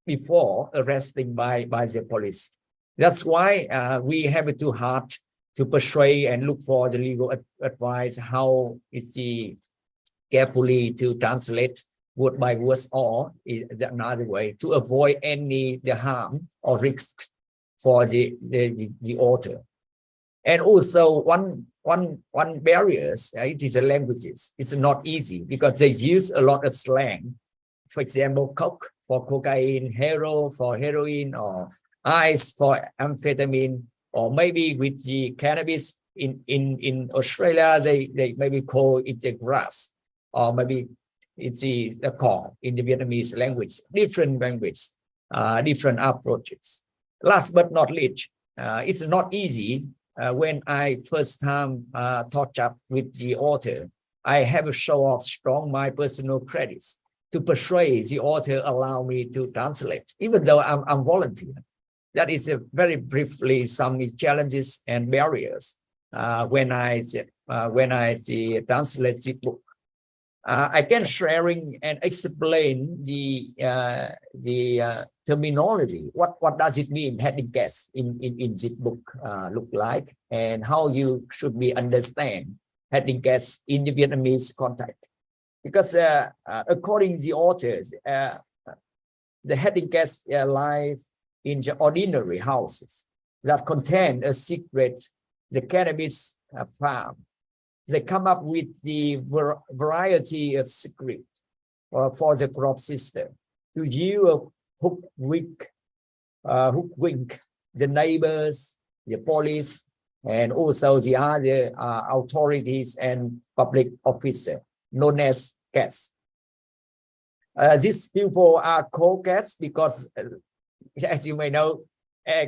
before arresting by the police. That's why we have it too hard to persuade and look for the legal advice, how is the carefully to translate word by word, or is another way to avoid any the harm or risks for the author. And also one barriers, it is the languages. It's not easy because they use a lot of slang. For example, coke for cocaine, hero for heroin, or ice for amphetamine, or maybe with the cannabis in Australia, they maybe call it the grass, or maybe it's the corn in the Vietnamese language. Different language, different approaches. Last but not least, it's not easy. When I first time touch up with the author, I have to show off strong my personal credits to persuade the author allow me to translate, even though I'm volunteer. That is a very briefly some challenges and barriers when I translate the book. I can sharing and explain the terminology. What does it mean heading gas in this book look like, and how you should be understand heading gas in the Vietnamese context. Because according to the authors, the heading gas live in the ordinary houses that contain a secret, the cannabis farm. They come up with the variety of secret for the crop system to yield hook wink the neighbors, the police, and also the other authorities and public officers, known as cats. These people are called cats because, as you may know,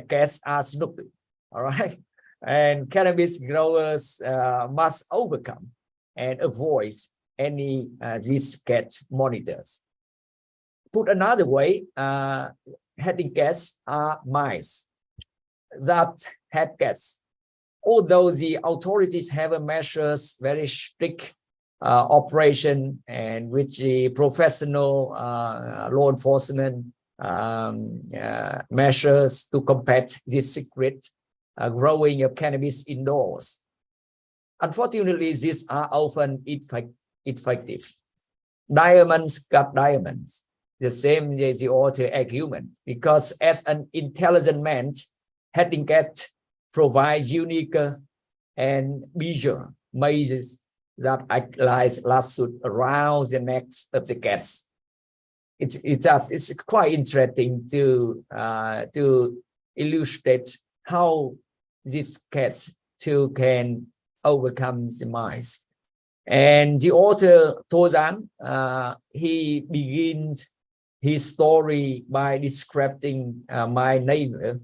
cats are snoopy. All right. And cannabis growers must overcome and avoid any these cat monitors. Put another way, heading cats are mice that head cats. Although the authorities have a measures very strict operation, and which the professional law enforcement measures to combat this secret growing of cannabis indoors. Unfortunately, these are often effective. Diamonds got diamonds, the same as the author argument, because as an intelligent man, Haddington provides unique and visual mazes that act like lasso around the necks of the cats. It's quite interesting to illustrate how these cats too can overcome the mice. And the author Tozan, he begins his story by describing my neighbor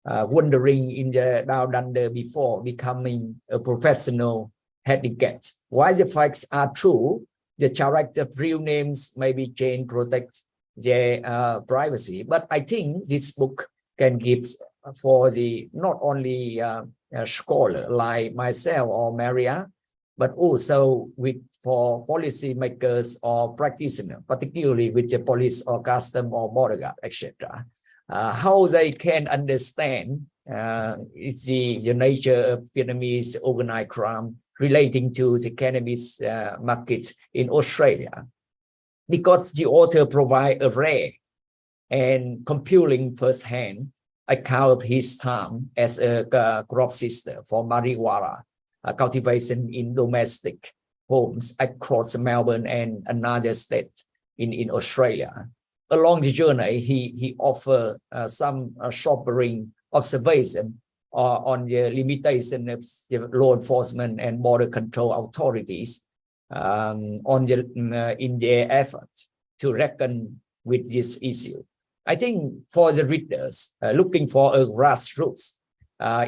wandering in the down under before becoming a professional handicap. While the facts are true, the character real names may be changed to protect their privacy. But I think this book can give for the not only a scholar like myself or Maria, but also for policymakers or practitioners, particularly with the police or custom or border guard, etc. How they can understand the nature of Vietnamese organized crime relating to the cannabis market in Australia, because the author provides a rare and compelling first-hand account of his time as a crop sister for marijuana cultivation in domestic homes across Melbourne and another state in Australia. Along the journey, he offered some sobering observation on the limitation of the law enforcement and border control authorities in their efforts to reckon with this issue. I think for the readers looking for a grassroots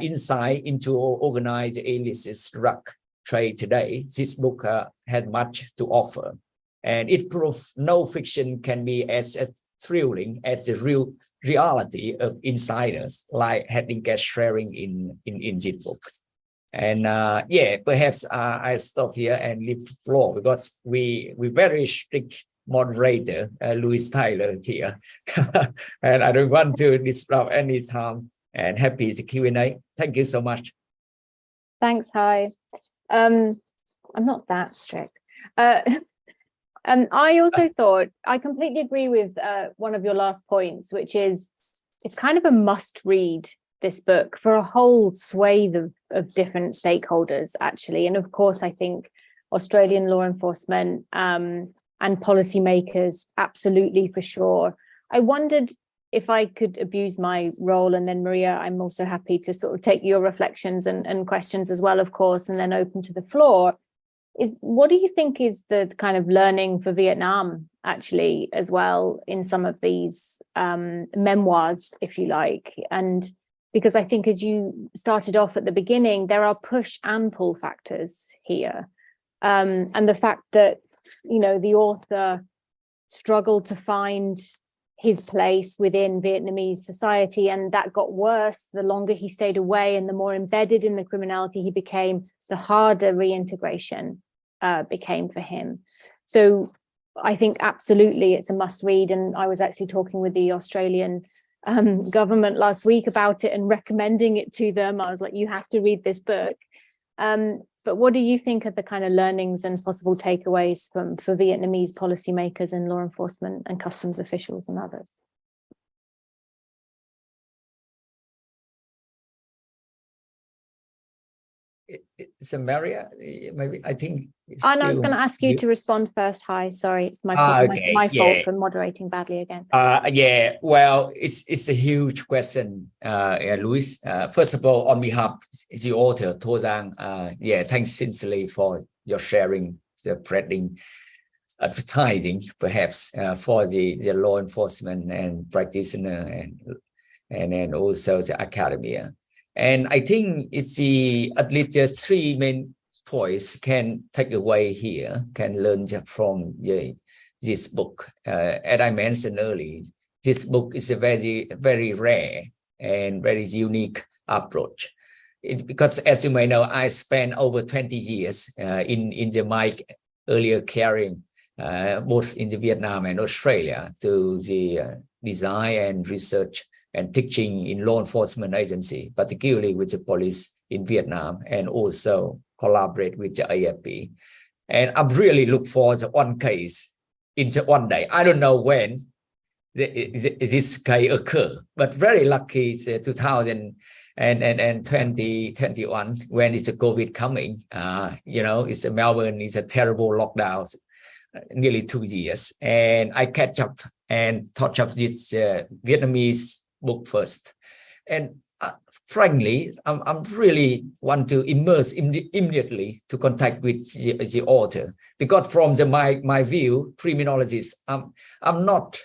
insight into organized illicit drug trade today, this book had much to offer, and it proves no fiction can be as thrilling as the real reality of insiders like Haddington sharing in this book. And perhaps I stop here and leave the floor, because we very strict moderator Louis Tyler here, and I don't want to disrupt any time. And happy to Q&A. Thank you so much. Thanks, Hai. I'm not that strict. I also thought, I completely agree with one of your last points, which is it's kind of a must read, this book, for a whole swathe of different stakeholders, actually. And of course, I think Australian law enforcement and policymakers, absolutely, for sure. I wondered if I could abuse my role, and then Maria, I'm also happy to sort of take your reflections and questions as well, of course, and then open to the floor. What do you think is the kind of learning for Vietnam, actually, as well, in some of these memoirs, if you like? And because I think, as you started off at the beginning, there are push and pull factors here. And the fact that, you know, the author struggled to find his place within Vietnamese society, and that got worse the longer he stayed away, and the more embedded in the criminality he became, the harder reintegration became for him. So I think absolutely it's a must read, and I was actually talking with the Australian government last week about it and recommending it to them. I was like, you have to read this book. But what do you think are the kind of learnings and possible takeaways for Vietnamese policymakers and law enforcement and customs officials and others? So Maria, maybe I think. I was going to ask you to respond first. Hi, sorry, it's my fault for moderating badly again. Well, it's a huge question, Luis. First of all, on behalf of the author Tozan, thanks sincerely for your sharing, the spreading, advertising, perhaps for the law enforcement and practitioner and also the academia. And I think it's at least the three main points can take away here, can learn from this book. As I mentioned earlier, this book is a very, very rare and very unique approach. Because as you may know, I spent over 20 years in my earlier career both in the Vietnam and Australia, to the design and research and teaching in law enforcement agency, particularly with the police in Vietnam, and also collaborate with the AFP. And I'm really look for the one case in the one day. I don't know when this case occur, but very lucky it's 2021 when it's a COVID coming. It's a Melbourne, it's a terrible lockdown, nearly 2 years. And I catch up and touch up this Vietnamese book first. And frankly, I'm really want to immerse immediately to contact with the author, because from my view, criminologist, I'm not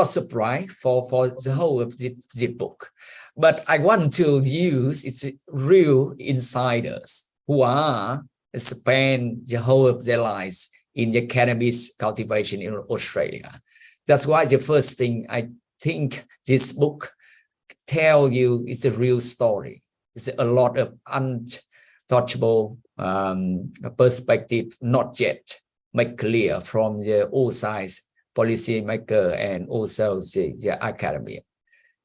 surprised for the whole of this book, but I want to use its real insiders who are spend the whole of their lives in the cannabis cultivation in Australia. That's why the first thing I think this book tell you is a real story. It's a lot of untouchable perspective, not yet made clear from the all sides policymaker and also the academia.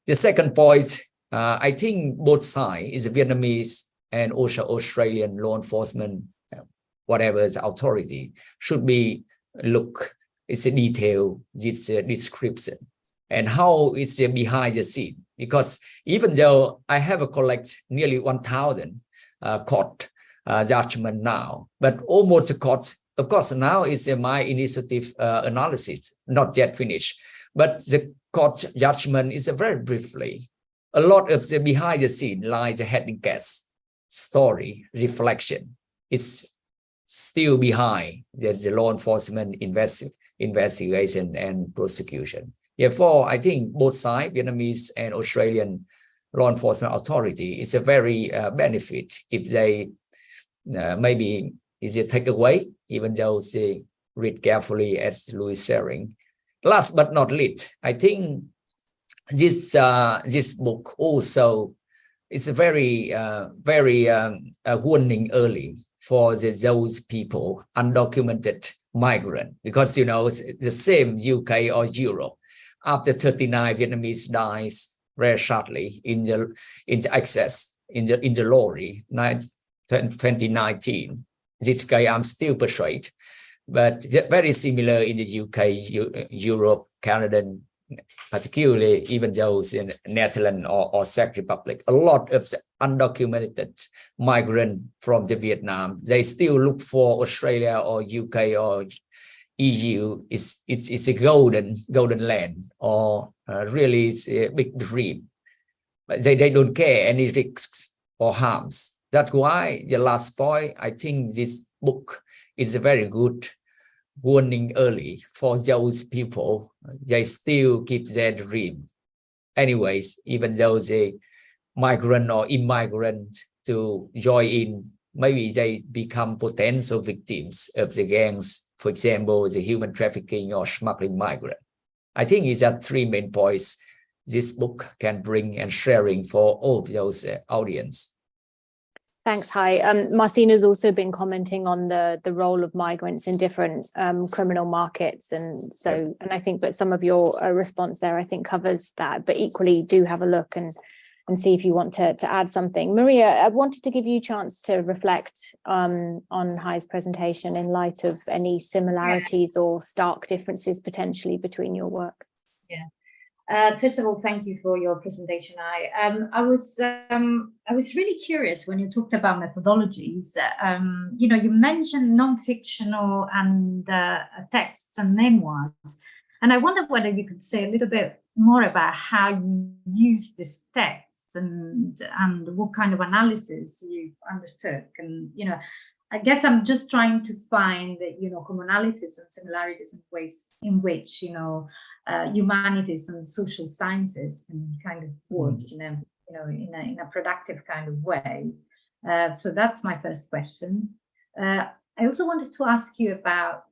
The second point, I think both sides, is Vietnamese and also Australian law enforcement, whatever the authority, should be look. It's a detail, it's a description, and how it's behind the scene. Because even though I have a collect nearly 1,000 court judgment now, but almost a court, of course, now is my initiative analysis, not yet finished. But the court judgment is very briefly. A lot of the behind the scene, like the heading case, story, reflection, it's still behind the law enforcement investigation and prosecution. Therefore, I think both sides, Vietnamese and Australian law enforcement authority, is a very benefit if they maybe is a takeaway, even though they read carefully, as Louis sharing. Last but not least, I think this book also is a very warning early for those people, undocumented migrant, because it's the same UK or Europe. After 39 Vietnamese dies very shortly in the access in the lorry 2019. This guy I'm still persuaded, but very similar in the UK, Europe, Canada, particularly even those in Netherlands or Czech Republic. A lot of undocumented migrants from the Vietnam, they still look for Australia or UK or EU. It's a golden land, or really it's a big dream. But they don't care any risks or harms. That's why the last point, I think this book is a very good warning early for those people. They still keep their dream. Anyways, even though they migrant or immigrant to join in, maybe they become potential victims of the gangs, for example, the human trafficking or smuggling migrant. I think it's the three main points this book can bring and sharing for all of those audience. Thanks, Hai. Marcina's also been commenting on the role of migrants in different criminal markets, and so Yep. and I think that some of your response there, I think, covers that. But equally, do have a look and see if you want to add something. Maria, I wanted to give you a chance to reflect on Hai's presentation in light of any similarities or stark differences potentially between your work. Yeah. First of all, thank you for your presentation. I was really curious when you talked about methodologies. You mentioned non-fictional and texts and memoirs, and I wonder whether you could say a little bit more about how you use these texts and what kind of analysis you undertook. And I guess I'm just trying to find commonalities and similarities in ways in which humanities and social sciences can kind of work in a productive kind of way. So that's my first question. I also wanted to ask you about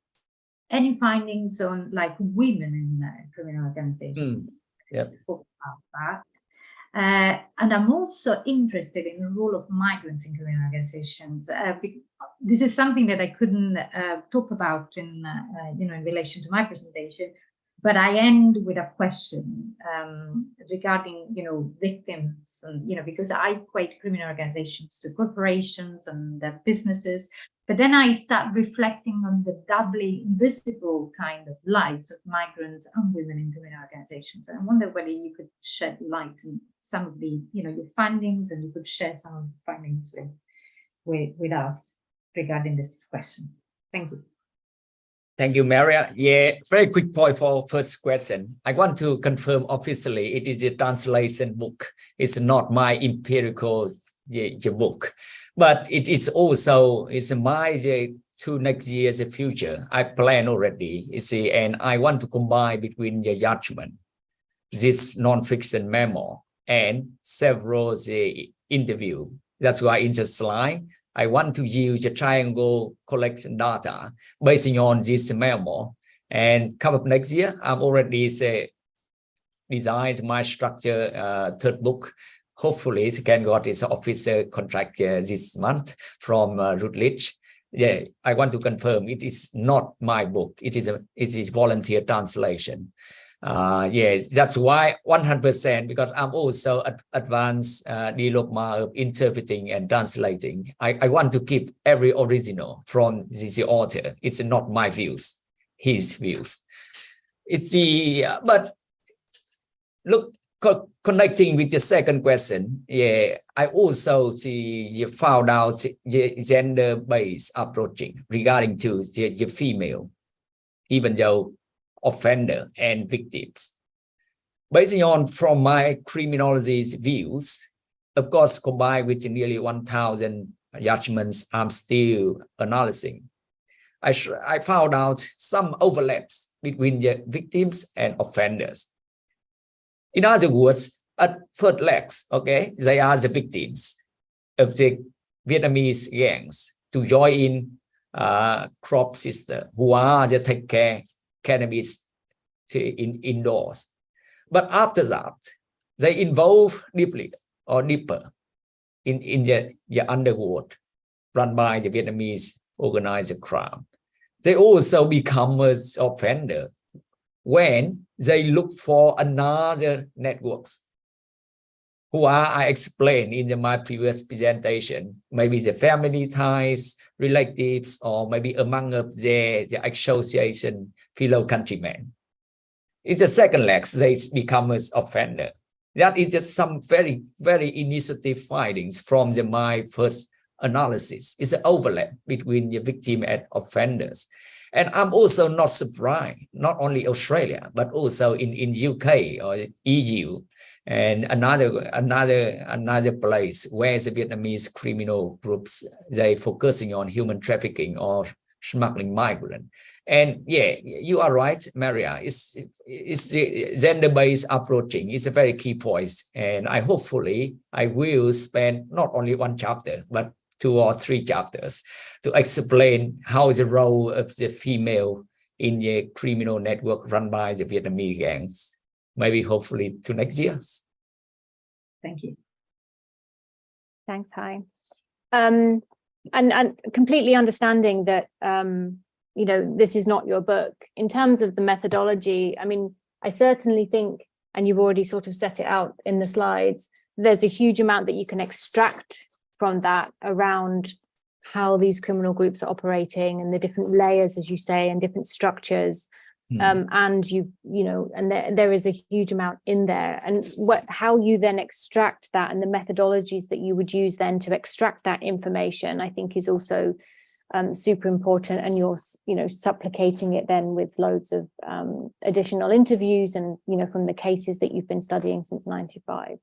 any findings on like women in criminal organizations. Yep. Talk about that. And I'm also interested in the role of migrants in criminal organizations, this is something that I couldn't talk about in in relation to my presentation, but I end with a question regarding victims, and because I equate criminal organizations to corporations and their businesses, but then I start reflecting on the doubly invisible kind of lives of migrants and women in criminal organizations, and I wonder whether you could shed light on some of the your findings, and you could share some of the findings with us regarding this question. Thank you. Thank you, Maria. Yeah, very quick point for first question. I want to confirm officially it is a translation book. It's not my empirical book, but it is also my to next year's future. I plan already, you see, and I want to combine between the judgment, this non-fiction memo, and several interview. That's why in the slide, I want to use the triangle collection data based on this memo. And come up next year, I'm already designed my structure third book. Hopefully, it can got its official contract this month from Routledge. Yeah, I want to confirm it is not my book. It is volunteer translation. Yeah, that's why 100%, because I'm also advanced diploma of interpreting and translating. I want to keep every original from the author. It's not my views, his views. It's but look, connecting with the second question, yeah, I also you found out the gender-based approaching regarding to the female, even though offender and victims. Based on from my criminology's views, of course, combined with nearly 1,000 judgments, I'm still analyzing. I found out some overlaps between the victims and offenders. In other words, at first legs, okay, they are the victims of the Vietnamese gangs to join in crop sister who are the take care cannabis indoors. But after that, they involve deeply or deeper in the underworld run by the Vietnamese organized crime. They also become an offender when they look for another networks who are, I explained in my previous presentation, maybe the family ties, relatives, or maybe among the association fellow countrymen. It's the second leg, they become an offender. That is just some very, very initiative findings from my first analysis. It's an overlap between the victim and offenders. And I'm also not surprised, not only Australia, but also in UK or EU and another place where the Vietnamese criminal groups, they focusing on human trafficking or smuggling migrant. And yeah, you are right, Maria. It's the gender-based approaching. It's a very key point. And hopefully I will spend not only one chapter, but 2 or 3 chapters to explain how the role of the female in the criminal network run by the Vietnamese gangs. Maybe hopefully to next year. Thank you. Thanks, Hai. And completely understanding that, this is not your book. In terms of the methodology, I mean, I certainly think, and you've already sort of set it out in the slides, there's a huge amount that you can extract from that around how these criminal groups are operating and the different layers, as you say, and different structures. And and there is a huge amount in there, and how you then extract that and the methodologies that you would use then to extract that information, I think is also super important. And you're supplicating it then with loads of additional interviews and from the cases that you've been studying since '95.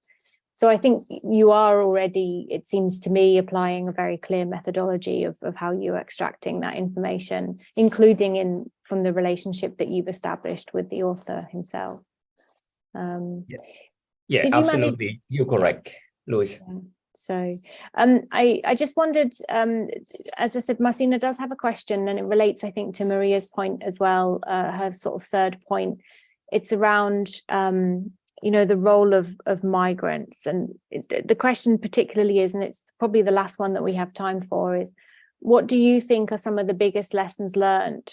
So I think you are already, it seems to me, applying a very clear methodology of how you're extracting that information, including from the relationship that you've established with the author himself. Yeah, absolutely. You're correct, Louise. So I just wondered, as I said, Marcina does have a question, and it relates, I think, to Maria's point as well, her sort of third point. It's around the role of migrants, and the question particularly is, and it's probably the last one that we have time for, is what do you think are some of the biggest lessons learned,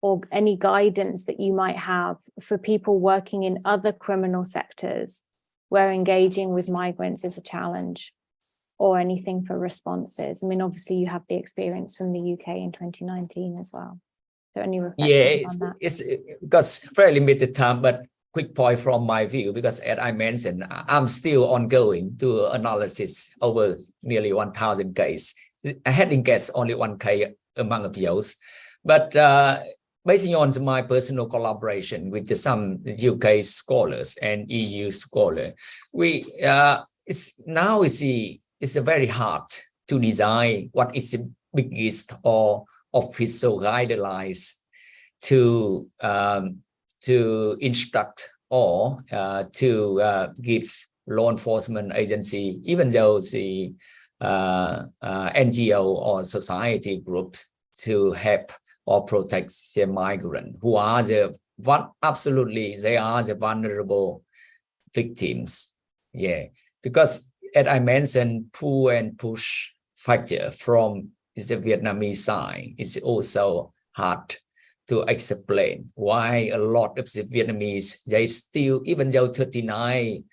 or any guidance that you might have for people working in other criminal sectors where engaging with migrants is a challenge, or anything for responses? I mean, obviously you have the experience from the UK in 2019 as well. So any reflections on that? It's because very limited time, but quick point from my view, because as I mentioned, I'm still ongoing to analysis over nearly 1,000 cases. I hadn't guessed only 1 case among appeals, but based on my personal collaboration with some UK scholars and EU scholars, it's very hard to design what is the biggest or official guidelines to instruct or to give law enforcement agency, even though the NGO or society group, to help or protect the migrant who are they are the vulnerable victims. Because as I mentioned, pull and push factor from the Vietnamese side is also hard to explain why a lot of the Vietnamese, they still, even though 39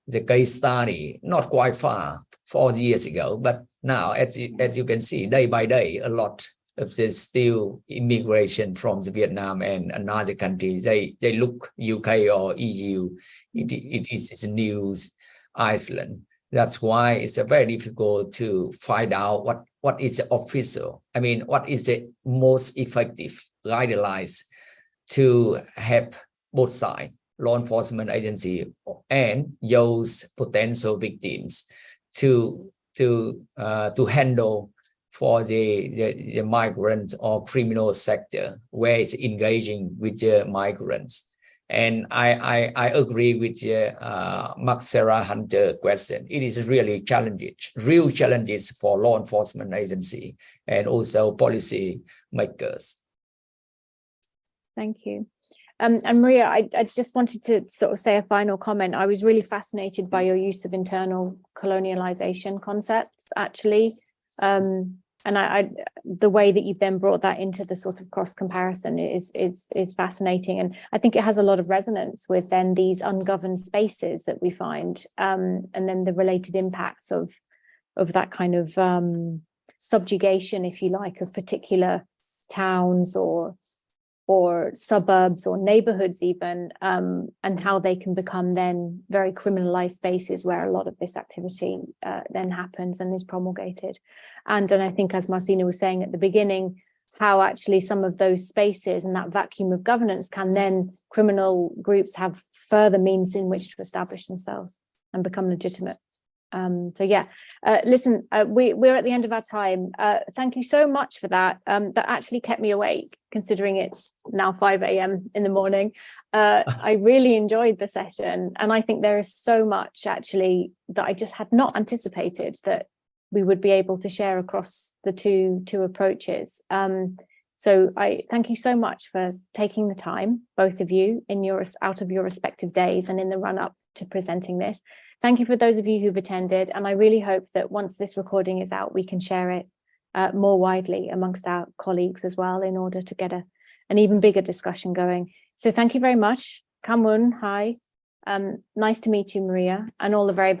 the case study not quite far 4 years ago, but now as you can see, day by day, a lot of the still immigration from the Vietnam and another countries, they look UK or EU, it is news, Iceland. That's why it's very difficult to find out what is the official, I mean, what is the most effective guidelines to help both sides, law enforcement agency and those potential victims to handle for the migrant or criminal sector where it's engaging with the migrants. And I agree with Mark Sarah Hunter question. It is really real challenges for law enforcement agency and also policy makers. Thank you. And Maria, I just wanted to sort of say a final comment. I was really fascinated by your use of internal colonialization concepts, actually. And the way that you've then brought that into the sort of cross comparison is fascinating, and I think it has a lot of resonance with then these ungoverned spaces that we find, and then the related impacts of that kind of subjugation, if you like, of particular towns or suburbs or neighborhoods even, and how they can become then very criminalized spaces where a lot of this activity then happens and is promulgated. And I think, as Marcina was saying at the beginning, how actually some of those spaces and that vacuum of governance can then criminal groups have further means in which to establish themselves and become legitimate. So yeah, listen, we're at the end of our time. Thank you so much for that. That actually kept me awake, considering it's now 5 a.m. in the morning. I really enjoyed the session, and I think there is so much actually that I just had not anticipated that we would be able to share across the two approaches. So I thank you so much for taking the time, both of you, out of your respective days and in the run up to presenting this. Thank you for those of you who've attended, and I really hope that once this recording is out, we can share it more widely amongst our colleagues as well, in order to get an even bigger discussion going. So thank you very much. Kamun, hi. Nice to meet you, Maria, and all the very best.